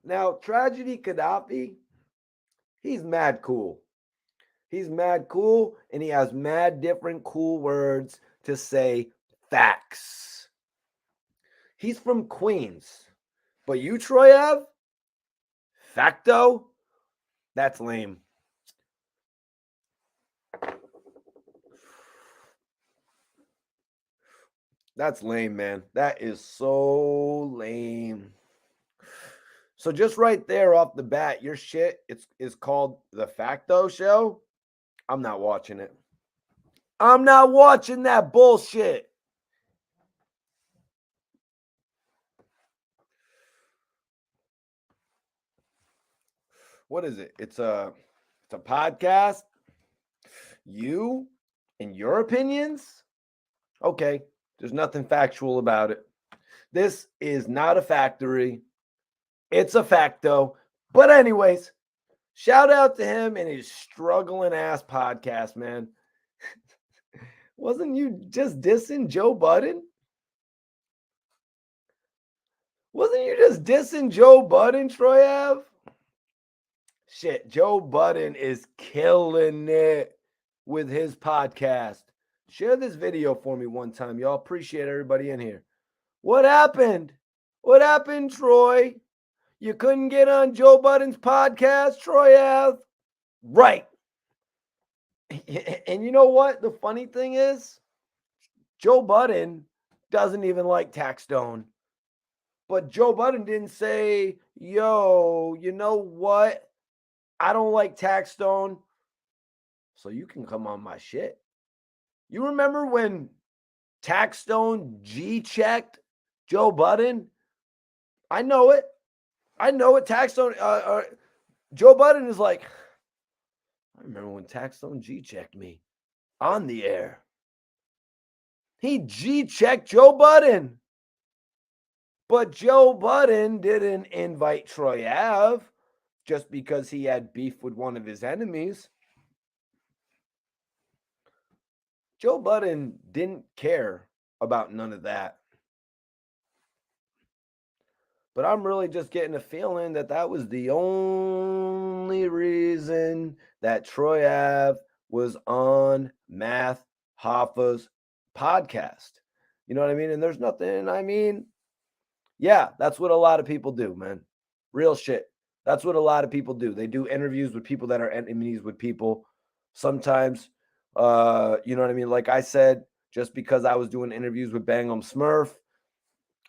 Now, Tragedy Gaddafi, he's mad cool. He's mad cool, and he has mad different cool words to say facts. He's from Queens. But you, Troy Ave? Facto? That's lame. That's lame, man. That is so lame. So just right there off the bat, your shit is called The Facto Show. I'm not watching it. I'm not watching that bullshit. What is it? It's a podcast. You and your opinions? Okay, there's nothing factual about it. This is not a factory. It's a facto. But anyways, shout out to him and his struggling ass podcast, man. Wasn't you just dissing Joe Budden? Wasn't you just dissing Joe Budden, Troy Ave? Shit, Joe Budden is killing it with his podcast. Share this video for me one time, y'all. Appreciate everybody in here. What happened? What happened, Troy? You couldn't get on Joe Budden's podcast, Troy Ave? Right. And you know what? The funny thing is, Joe Budden doesn't even like Taxstone. But Joe Budden didn't say, yo, you know what? I don't like Taxstone, so you can come on my shit. You remember when Taxstone G-checked Joe Budden? I know it. Taxstone, Joe Budden is like, I remember when Taxstone G-checked me on the air. He G-checked Joe Budden. But Joe Budden didn't invite Troy Ave just because he had beef with one of his enemies. Joe Budden didn't care about none of that. But I'm really just getting a feeling that that was the only reason that Troy Ave was on Math Hoffa's podcast. You know what I mean? And there's nothing, I mean, yeah, that's what a lot of people do, man. Real shit. That's what a lot of people do. They do interviews with people that are enemies with people. Sometimes, you know what I mean? Like I said, just because I was doing interviews with Bangum Smurf,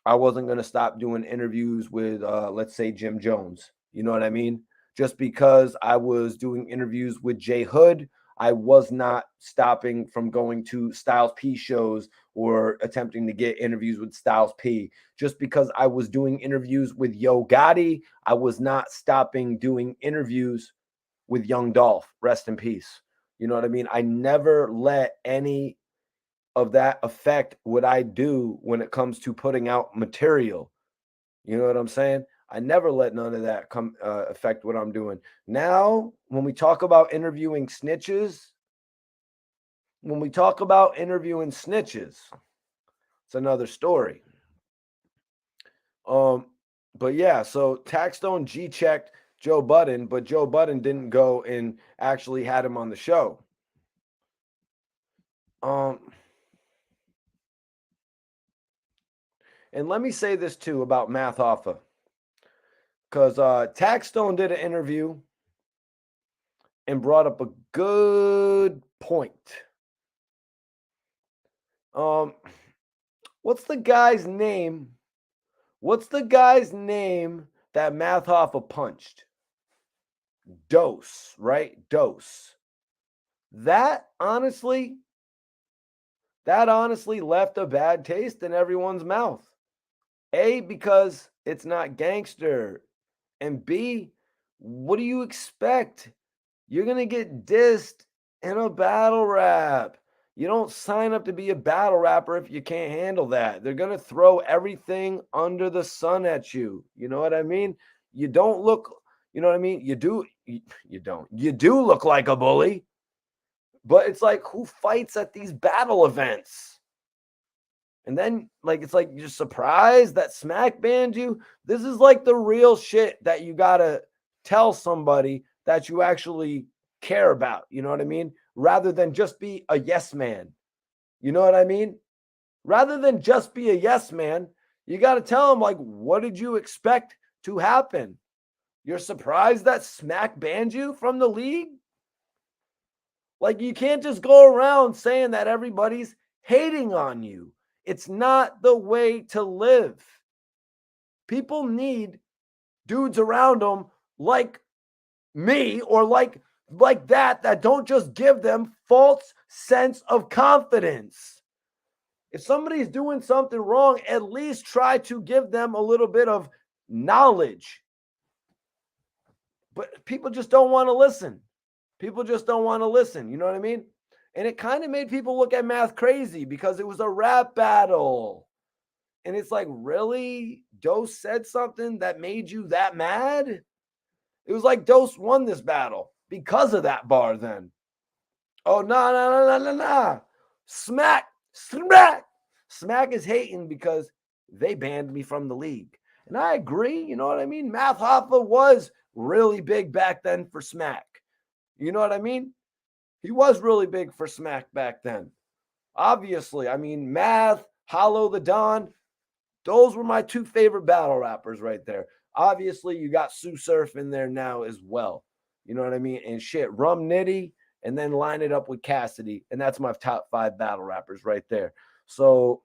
I wasn't going to stop doing interviews with, let's say, Jim Jones. You know what I mean? Just because I was doing interviews with Jay Hood, I was not stopping from going to Styles P shows or attempting to get interviews with Styles P. Just because I was doing interviews with Yo Gotti, I was not stopping doing interviews with Young Dolph. Rest in peace. You know what I mean? I never let any of that affect what I do when it comes to putting out material. You know what I'm saying? I never let none of that come affect what I'm doing. Now, when we talk about interviewing snitches, it's another story. But yeah, so Taxstone G-checked Joe Budden, but Joe Budden didn't go and actually had him on the show. And let me say this too about Math Hoffa, because Taxstone did an interview and brought up a good point. What's the guy's name? What's the guy's name that Math Hoffa punched? Dose, right? Dose. That honestly left a bad taste in everyone's mouth. A, because it's not gangster. And B, what do you expect? You're going to get dissed in a battle rap. You don't sign up to be a battle rapper if you can't handle that. They're going to throw everything under the sun at you. You know what I mean? You don't look, you know what I mean? You do look like a bully. But it's like, who fights at these battle events? And then, like, it's like you're surprised that Smack banned you. This is like the real shit that you got to tell somebody that you actually care about. You know what I mean? Rather than just be a yes man. You know what I mean? Rather than just be a yes man, you got to tell them, like, what did you expect to happen? You're surprised that Smack banned you from the league? Like, you can't just go around saying that everybody's hating on you. It's not the way to live. People need dudes around them like me or like that don't just give them false sense of confidence. If somebody's doing something wrong, at least try to give them a little bit of knowledge. But people just don't want to listen. People just don't want to listen. You know what I mean? And it kind of made people look at Math crazy because it was a rap battle. And it's like, really? Dose said something that made you that mad? It was like Dose won this battle because of that bar then. Oh, nah. Smack is hating because they banned me from the league. And I agree. You know what I mean? Math Hoffa was really big back then for Smack. You know what I mean? He was really big for Smack back then. Obviously, I mean, Math, Hollow the Don, those were my two favorite battle rappers right there. Obviously, you got Sue Surf in there now as well. You know what I mean? And shit, Rum Nitty, and then line it up with Cassidy. And that's my top 5 battle rappers right there. So,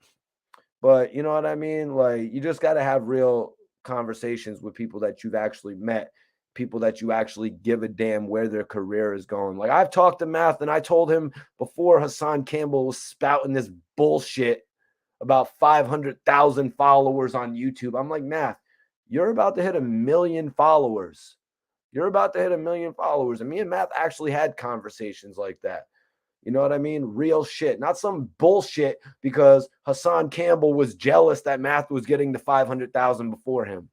but you know what I mean? Like, you just got to have real conversations with people that you've actually met, people that you actually give a damn where their career is going. Like, I've talked to Math, and I told him before Hassan Campbell was spouting this bullshit about 500,000 followers on YouTube. I'm like, Math, you're about to hit 1 million followers. You're about to hit 1 million followers. And me and Math actually had conversations like that. You know what I mean? Real shit, not some bullshit because Hassan Campbell was jealous that Math was getting to 500,000 before him.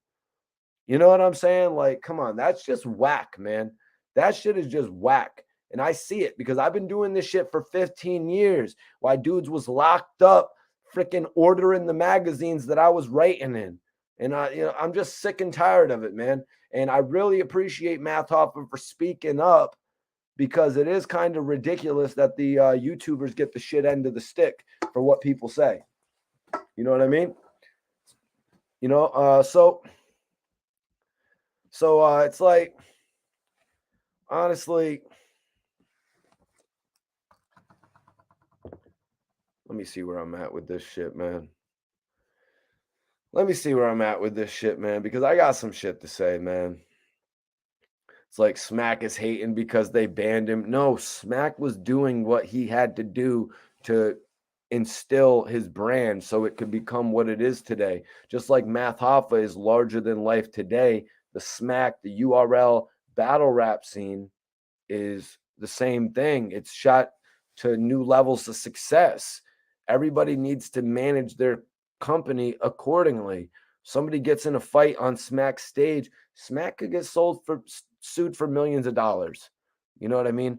You know what I'm saying? Like, come on, that's just whack, man. That shit is just whack. And I see it because I've been doing this shit for 15 years. Why dudes was locked up freaking ordering the magazines that I was writing in. And I'm just sick and tired of it, man. And I really appreciate Math Hoffa for speaking up because it is kind of ridiculous that the YouTubers get the shit end of the stick for what people say. You know what I mean? You know, so it's like, honestly, let me see where I'm at with this shit, man. Let me see where I'm at with this shit, man, because I got some shit to say, man. It's like Smack is hating because they banned him. No, Smack was doing what he had to do to instill his brand so it could become what it is today. Just like Math Hoffa is larger than life today, the Smack, the URL battle rap scene is the same thing. It's shot to new levels of success. Everybody needs to manage their company accordingly. Somebody gets in a fight on Smack's stage, Smack could get sued for millions of dollars. You know what I mean?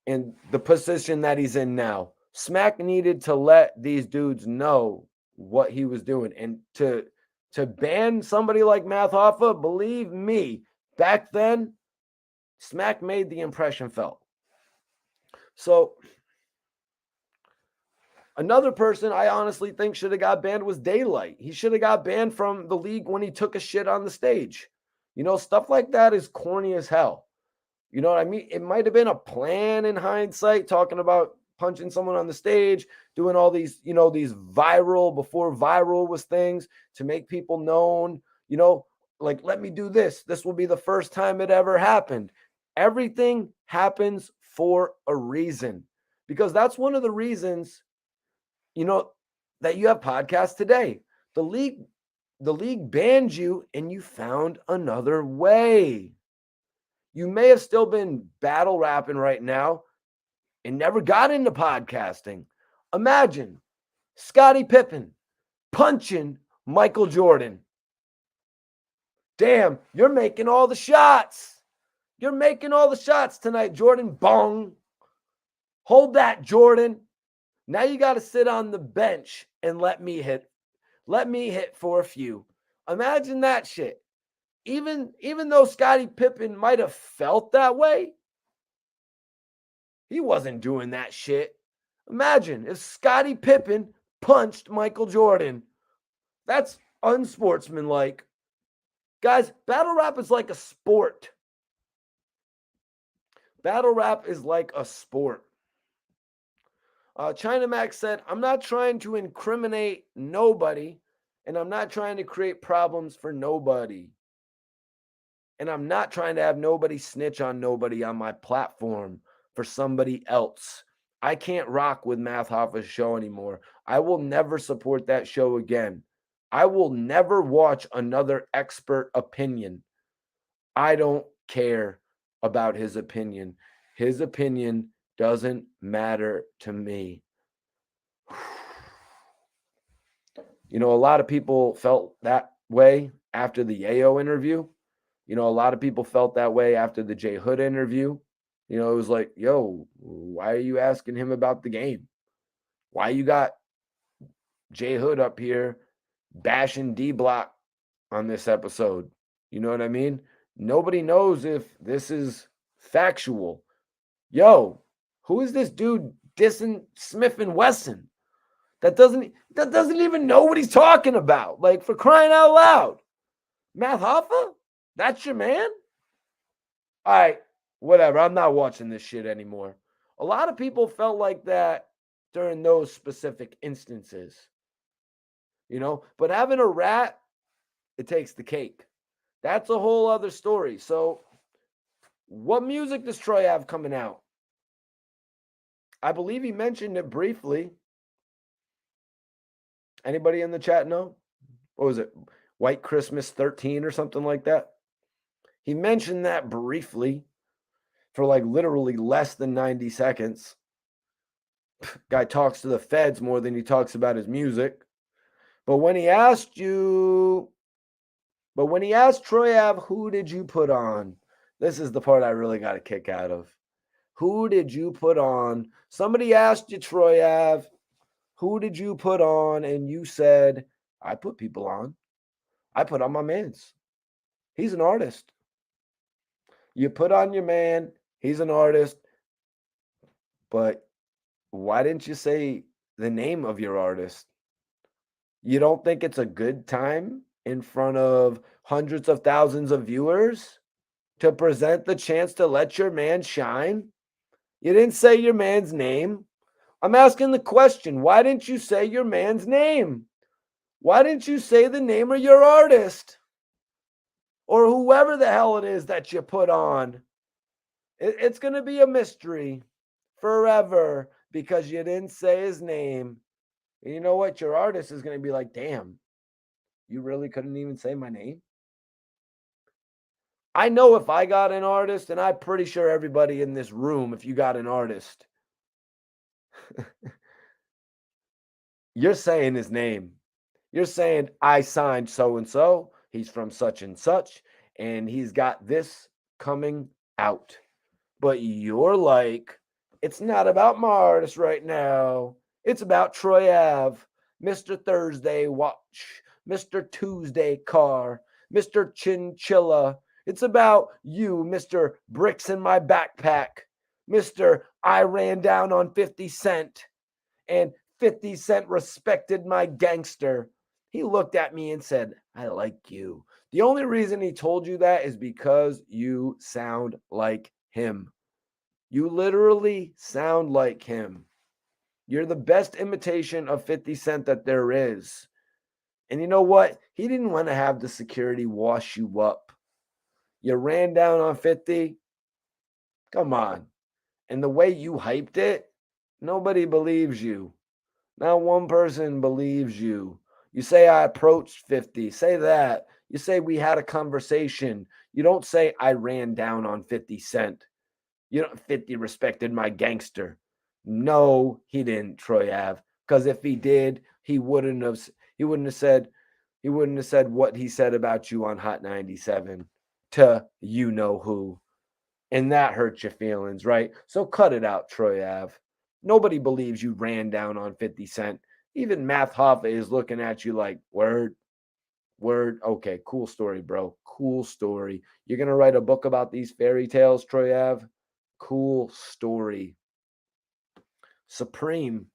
In the position that he's in now, Smack needed to let these dudes know what he was doing. And to ban somebody like Math Hoffa, believe me, back then, Smack made the impression felt. So another person I honestly think should have got banned was Daylight. He should have got banned from the league when he took a shit on the stage. You know, stuff like that is corny as hell. You know what I mean? It might have been a plan in hindsight, talking about punching someone on the stage, doing all these, you know, these viral, before viral was things to make people known, you know, like, let me do this. This will be the first time it ever happened. Everything happens for a reason, because that's one of the reasons, you know, that you have podcasts today. The league banned you and you found another way. You may have still been battle rapping right now and never got into podcasting. Imagine Scottie Pippen punching Michael Jordan. Damn, you're making all the shots. You're making all the shots tonight, Jordan. Bong. Hold that, Jordan. Now you got to sit on the bench and let me hit. Let me hit for a few. Imagine that shit. Even though Scottie Pippen might have felt that way, he wasn't doing that shit. Imagine if Scottie Pippen punched Michael Jordan. That's unsportsmanlike. Guys, battle rap is like a sport. Battle rap is like a sport. China Max said, I'm not trying to incriminate nobody, and I'm not trying to create problems for nobody. And I'm not trying to have nobody snitch on nobody on my platform for somebody else. I can't rock with Math Hoffa's show anymore. I will never support that show again. I will never watch another expert opinion. I don't care about his opinion. His opinion doesn't matter to me. You know, a lot of people felt that way after the Yayo interview. You know, a lot of people felt that way after the J Hood interview. You know, it was like, yo, why are you asking him about the game? Why you got J Hood up here bashing D Block on this episode? You know what I mean? Nobody knows if this is factual. Yo, who is this dude dissing Smith and Wesson that doesn't even know what he's talking about? Like, for crying out loud. Math Hoffa? That's your man? All right, whatever. I'm not watching this shit anymore. A lot of people felt like that during those specific instances. You know, but having a rat, it takes the cake. That's a whole other story. So, what music does Troy have coming out? I believe he mentioned it briefly. Anybody in the chat know? What was it? White Christmas 13 or something like that? He mentioned that briefly. for like literally less than 90 seconds. Guy talks to the feds more than he talks about his music. But when he asked Troy Ave, who did you put on? This is the part I really got a kick out of. Who did you put on? Somebody asked you, Troy Ave, who did you put on? And you said, I put people on. I put on my mans. He's an artist. You put on your man. He's an artist. But why didn't you say the name of your artist? You don't think it's a good time in front of hundreds of thousands of viewers to present the chance to let your man shine? You didn't say your man's name. I'm asking the question, why didn't you say your man's name? Why didn't you say the name of your artist? Or whoever the hell it is that you put on? It's going to be a mystery forever because you didn't say his name. And you know what? Your artist is going to be like, damn, you really couldn't even say my name? I know if I got an artist, and I'm pretty sure everybody in this room, if you got an artist, you're saying his name. You're saying, I signed so-and-so. He's from such and such, and he's got this coming out. But you're like, it's not about my artist right now. It's about Troy Ave, Mr. Thursday watch, Mr. Tuesday car, Mr. Chinchilla. It's about you, Mr. Bricks in my backpack, Mr. I ran down on 50 Cent, and 50 Cent respected my gangster. He looked at me and said, I like you. The only reason he told you that is because you sound like him. You literally sound like him. You're the best imitation of 50 Cent that there is. And you know what? He didn't want to have the security wash you up. You ran down on 50. Come on. And the way you hyped it, nobody believes you. Not one person believes you. You say, I approached 50. Say that. You say, we had a conversation. You don't say, I ran down on 50 Cent. You know, 50 respected my gangster. No, he didn't, Troy Ave. Because if he did, he wouldn't have said what he said about you on Hot 97 to you know who. And that hurts your feelings, right? So cut it out, Troy Ave. Nobody believes you ran down on 50 Cent. Even Math Hoffa is looking at you like, word. Okay, cool story, bro. Cool story. You're going to write a book about these fairy tales, Troy Ave? Cool story. Supreme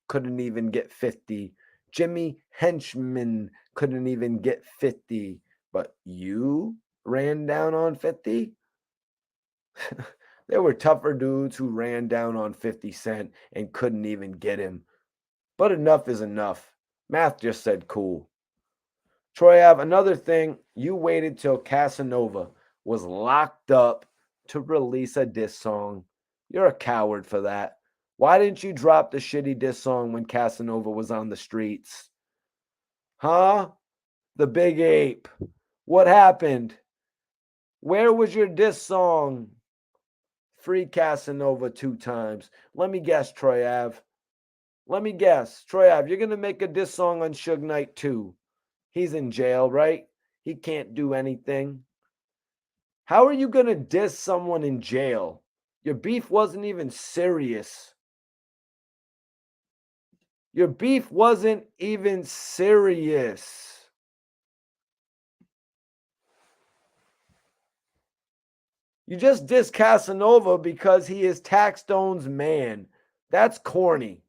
couldn't even get 50. Jimmy Henchman couldn't even get 50. But you ran down on 50? There were tougher dudes who ran down on 50 Cent and couldn't even get him. But enough is enough. Math just said cool. Troy Ave, another thing, you waited till Casanova was locked up to release a diss song. You're a coward for that. Why didn't you drop the shitty diss song when Casanova was on the streets? Huh? The Big Ape. What happened? Where was your diss song? Free Casanova 2 times. Let me guess, Troy Ave. Troy Ave, you're going to make a diss song on Suge Knight 2. He's in jail, right? He can't do anything. How are you going to diss someone in jail? Your beef wasn't even serious. Your beef wasn't even serious. You just diss Casanova because he is Taxstone's man. That's corny.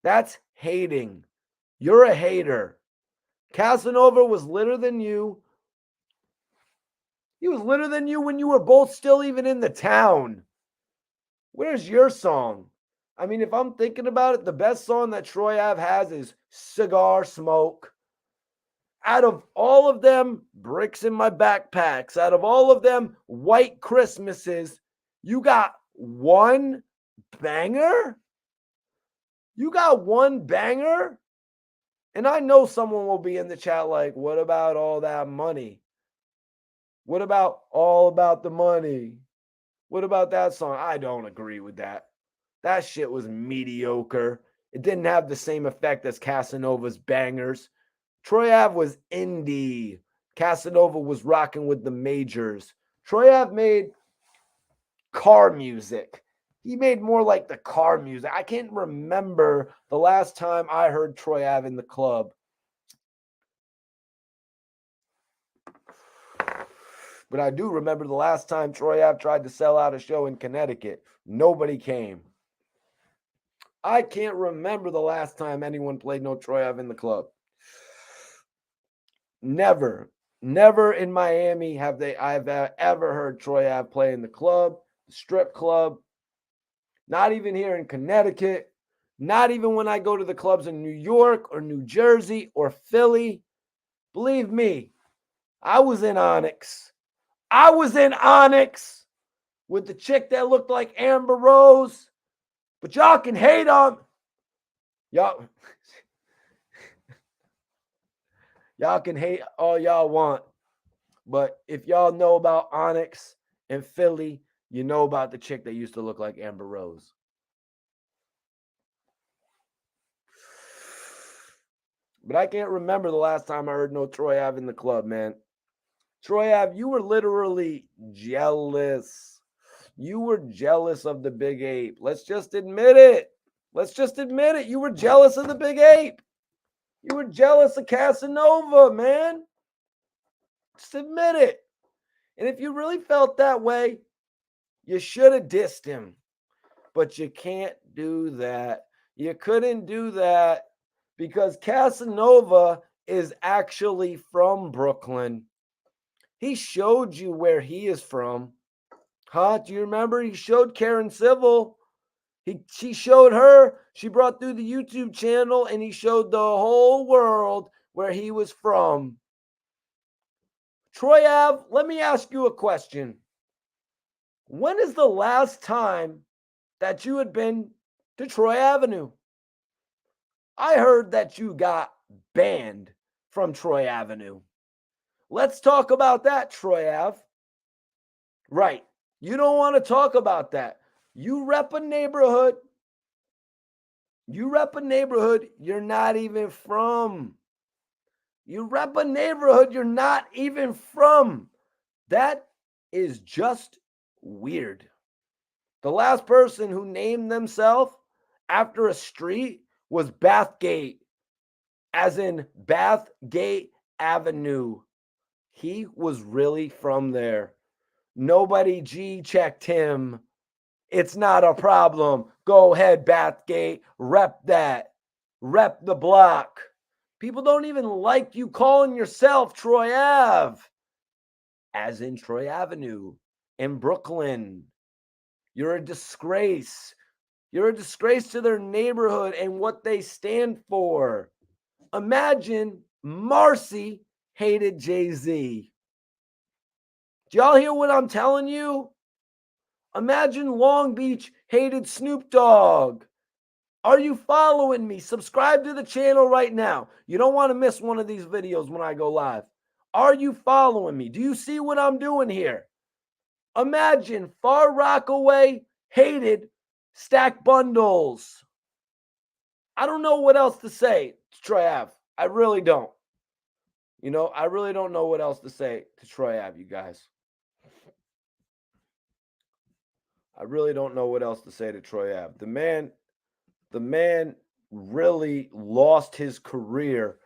That's hating. You're a hater. Casanova was litter than you. He was litter than you when you were both still even in the town. Where's your song? I mean, if I'm thinking about it, the best song that Troy Ave has is Cigar Smoke. Out of all of them, Bricks in My Backpacks, out of all of them, White Christmases, you got one banger? You got one banger? And I know someone will be in the chat like, what about all that money? What about all about the money? What about that song? I don't agree with that. That shit was mediocre. It didn't have the same effect as Casanova's bangers. Troy Ave was indie. Casanova was rocking with the majors. Troy Ave made car music. He made more like the car music. I can't remember the last time I heard Troy Ave in the club. But I do remember the last time Troy Ave tried to sell out a show in Connecticut. Nobody came. I can't remember the last time anyone played no Troy Ave in the club. Never in Miami have I've ever heard Troy Ave play in the club, the strip club. Not even here in Connecticut. Not even when I go to the clubs in New York or New Jersey or Philly. Believe me, I was in Onyx. I was in Onyx with the chick that looked like Amber Rose. But y'all can hate on y'all. Y'all can hate all y'all want. But if y'all know about Onyx and Philly, you know about the chick that used to look like Amber Rose. But I can't remember the last time I heard no Troy Ave in the club, man. Troy Ave, you were literally jealous. You were jealous of the Big Ape. Let's just admit it. Let's just admit it. You were jealous of the Big Ape. You were jealous of Casanova, man. Just admit it. And if you really felt that way, you should have dissed him. But you can't do that. You couldn't do that because Casanova is actually from Brooklyn. He showed you where he is from. Huh? Do you remember? He showed Karen Civil. She showed her. She brought through the YouTube channel and he showed the whole world where he was from. Troy Ave, let me ask you a question. When is the last time that you had been to Troy Avenue? I heard that you got banned from Troy Avenue. Let's talk about that, Troy Ave. Right. You don't want to talk about that. You rep a neighborhood. You rep a neighborhood you're not even from. You rep a neighborhood you're not even from. That is just weird. The last person who named themselves after a street was Bathgate, as in Bathgate Avenue. He was really from there. Nobody G-checked him. It's not a problem. Go ahead, Bathgate. Rep that. Rep the block. People don't even like you calling yourself Troy Ave, as in Troy Avenue in Brooklyn. You're a disgrace. You're a disgrace to their neighborhood and what they stand for. Imagine Marcy hated Jay-Z. Do y'all hear what I'm telling you? Imagine Long Beach hated Snoop Dogg. Are you following me? Subscribe to the channel right now. You don't want to miss one of these videos when I go live. Are you following me? Do you see what I'm doing here? Imagine Far Rockaway hated Stack Bundles. I don't know what else to say to Troy Ave. I really don't. You know, I really don't know what else to say to Troy Ave, you guys. I really don't know what else to say to Troy Ave. The man really lost his career.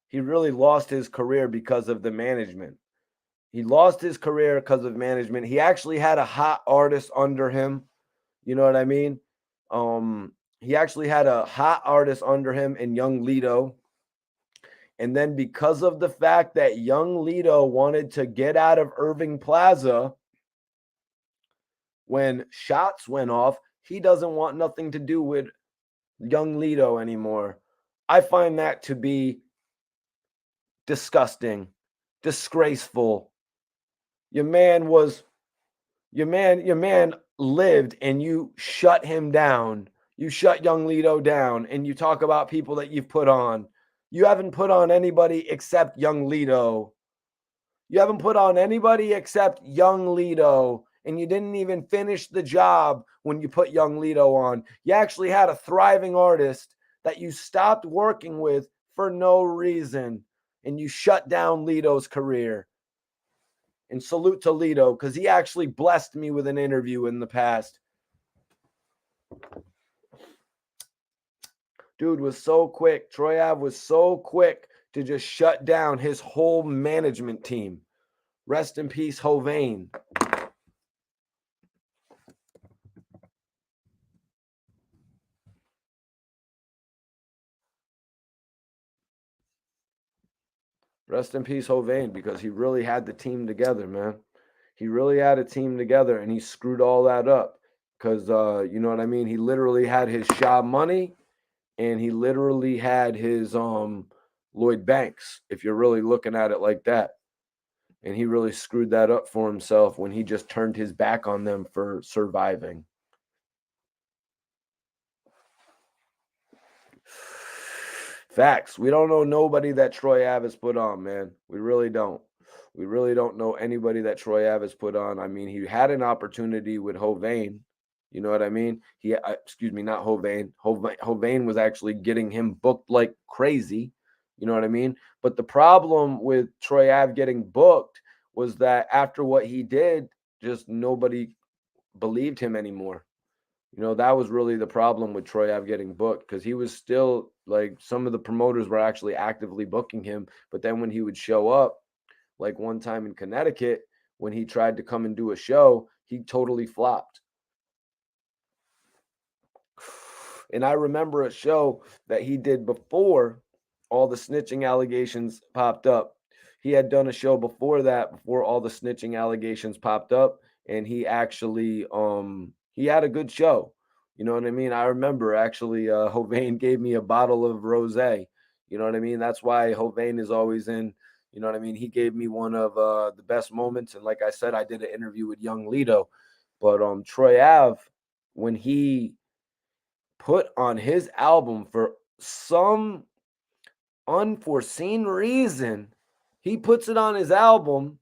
He really lost his career because of the management. He lost his career because of management. He actually had a hot artist under him. You know what I mean? He actually had a hot artist under him in Young Lido. And then because of the fact that Young Lido wanted to get out of Irving Plaza when shots went off, he doesn't want nothing to do with Young Lido anymore. I find that to be disgusting, disgraceful. Your man lived and you shut him down. You shut Young Lido down and you talk about people that you've put on. You haven't put on anybody except Young Lido. You haven't put on anybody except Young Lido. and you didn't even finish the job when you put young Lito on. You actually had a thriving artist that you stopped working with for no reason, and you shut down Lito's career. And salute to Lito, because he actually blessed me with an interview in the past. Dude was so quick. Troy Ave was so quick to just shut down his whole management team. Rest in peace, Hovain. Rest in peace, Hovain, because he really had the team together, man. He really had a team together, and he screwed all that up. Because, you know what I mean? He literally had his Shaw money, and he literally had his Lloyd Banks, if you're really looking at it like that. And he really screwed that up for himself when he just turned his back on them for surviving. Facts. We don't know nobody that Troy Ave has put on, man. We really don't. We really don't know anybody that Troy Ave has put on. I mean, he had an opportunity with Hovain. You know what I mean? Excuse me, not Hovain. Hovain was actually getting him booked like crazy. You know what I mean? But the problem with Troy Ave getting booked was that after what he did, just nobody believed him anymore. You know, that was really the problem with Troy Ave getting booked, because he was still like, some of the promoters were actually actively booking him. But then when he would show up, like one time in Connecticut, when he tried to come and do a show, he totally flopped. And I remember a show that he did before all the snitching allegations popped up. He had done a show before that, before all the snitching allegations popped up, and he actually he had a good show. You know what I mean? I remember actually Hovain gave me a bottle of rosé. You know what I mean? That's why Hovain is always in. You know what I mean? He gave me one of the best moments. And like I said, I did an interview with young Lito. But Troy Ave, when he put on his album, for some unforeseen reason, he puts it on his album.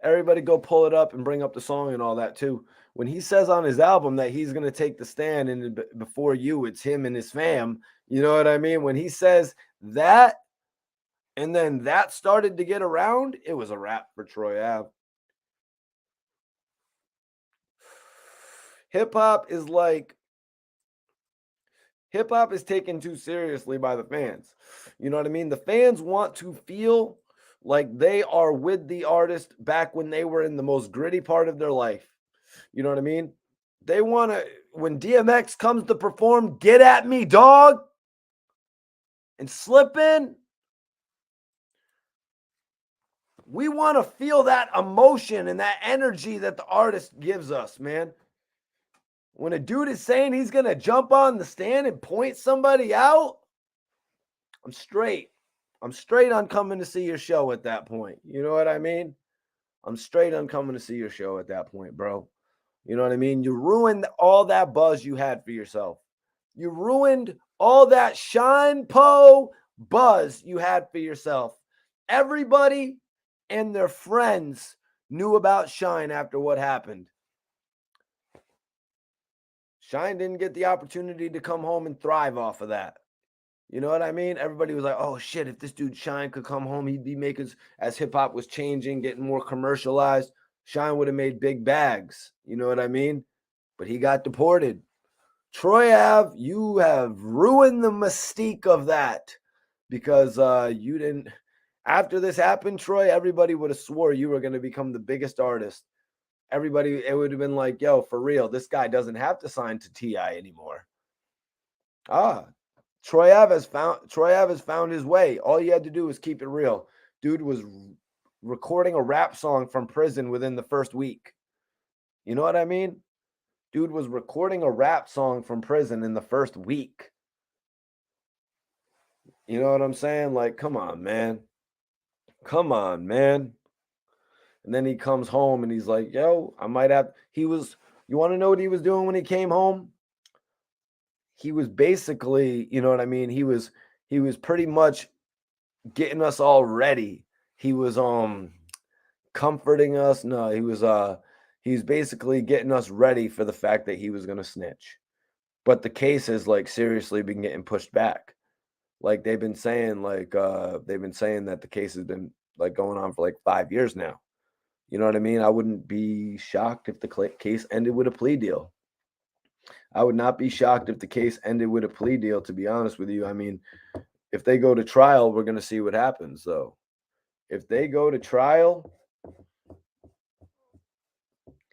Everybody go pull it up and bring up the song and all that too. When he says on his album that he's going to take the stand, and before you, it's him and his fam. You know what I mean? When he says that, and then that started to get around, it was a wrap for Troy Ave. Hip-hop is taken too seriously by the fans. You know what I mean? The fans want to feel like they are with the artist back when they were in the most gritty part of their life. You know what I mean? They want to, when DMX comes to perform, "Get at Me, Dog," and "Slip In," we want to feel that emotion and that energy that the artist gives us, man. When a dude is saying he's going to jump on the stand and point somebody out, I'm straight. I'm straight on coming to see your show at that point. You know what I mean? I'm straight on coming to see your show at that point, bro. You know what I mean? You ruined all that buzz you had for yourself. You ruined all that Shine Po buzz you had for yourself. Everybody and their friends knew about Shine after what happened. Shine didn't get the opportunity to come home and thrive off of that. You know what I mean? Everybody was like, "Oh shit, if this dude Shine could come home, he'd be making," as hip hop was changing, getting more commercialized, Shine would have made big bags. You know what I mean? But he got deported. Troy Ave, you have ruined the mystique of that, because you didn't. After this happened, Troy, everybody would have swore you were going to become the biggest artist. Everybody, it would have been like, "Yo, for real, this guy doesn't have to sign to T.I. anymore." Troy Ave has found his way. All you had to do was keep it real. Dude was recording a rap song from prison within the first week. You know what I mean? Dude was recording a rap song from prison in the first week. You know what I'm saying? Like, come on, man. Come on, man. And then he comes home and he's like, "Yo, I might have." You want to know what he was doing when he came home? He was basically, you know what I mean? He was pretty much getting us all ready. He was comforting us. No, he was He's basically getting us ready for the fact that he was going to snitch. But the case has like seriously been getting pushed back. Like they've been saying that the case has been like going on for like 5 years now. You know what I mean? I wouldn't be shocked if the case ended with a plea deal. I would not be shocked if the case ended with a plea deal, to be honest with you. I mean, if they go to trial, we're going to see what happens, though. If they go to trial,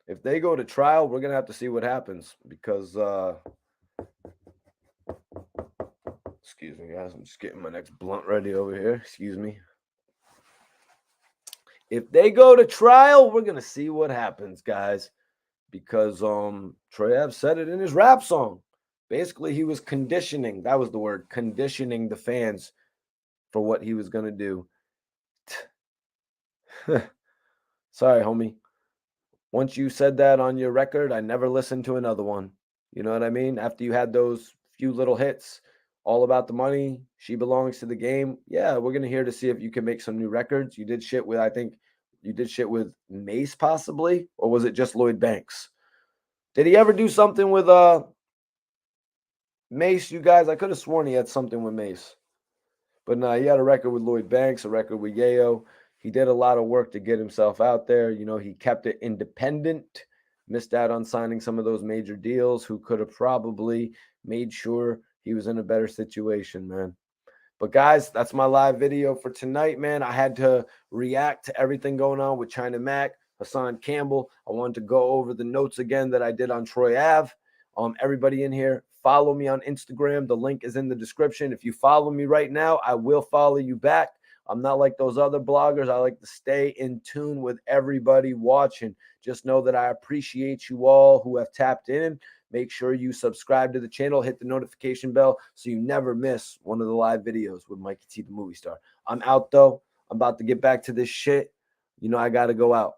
we're going to have to see what happens because, excuse me, guys. I'm just getting my next blunt ready over here. Excuse me. If they go to trial, we're going to see what happens, guys, because Troy Ave said it in his rap song. Basically, he was conditioning, that was the word, conditioning the fans for what he was going to do. Sorry, homie. Once you said that on your record, I never listened to another one. You know what I mean? After you had those few little hits, All About the Money, She Belongs to the Game. Yeah, we're going to hear to see if you can make some new records. You did shit with, I think, you did shit with Mace possibly, or was it just Lloyd Banks? Did he ever do something with Mace, you guys? I could have sworn he had something with Mace. But no, he had a record with Lloyd Banks, a record with Yayo. He did a lot of work to get himself out there. You know, he kept it independent, missed out on signing some of those major deals, who could have probably made sure he was in a better situation, man. But guys, that's my live video for tonight, man. I had to react to everything going on with China Mac, Hassan Campbell. I wanted to go over the notes again that I did on Troy Ave. Everybody in here, follow me on Instagram. The link is in the description. If you follow me right now, I will follow you back. I'm not like those other bloggers. I like to stay in tune with everybody watching. Just know that I appreciate you all who have tapped in. Make sure you subscribe to the channel, hit the notification bell so you never miss one of the live videos with Mikey T, the movie star. I'm out, though. I'm about to get back to this shit. You know, I got to go out.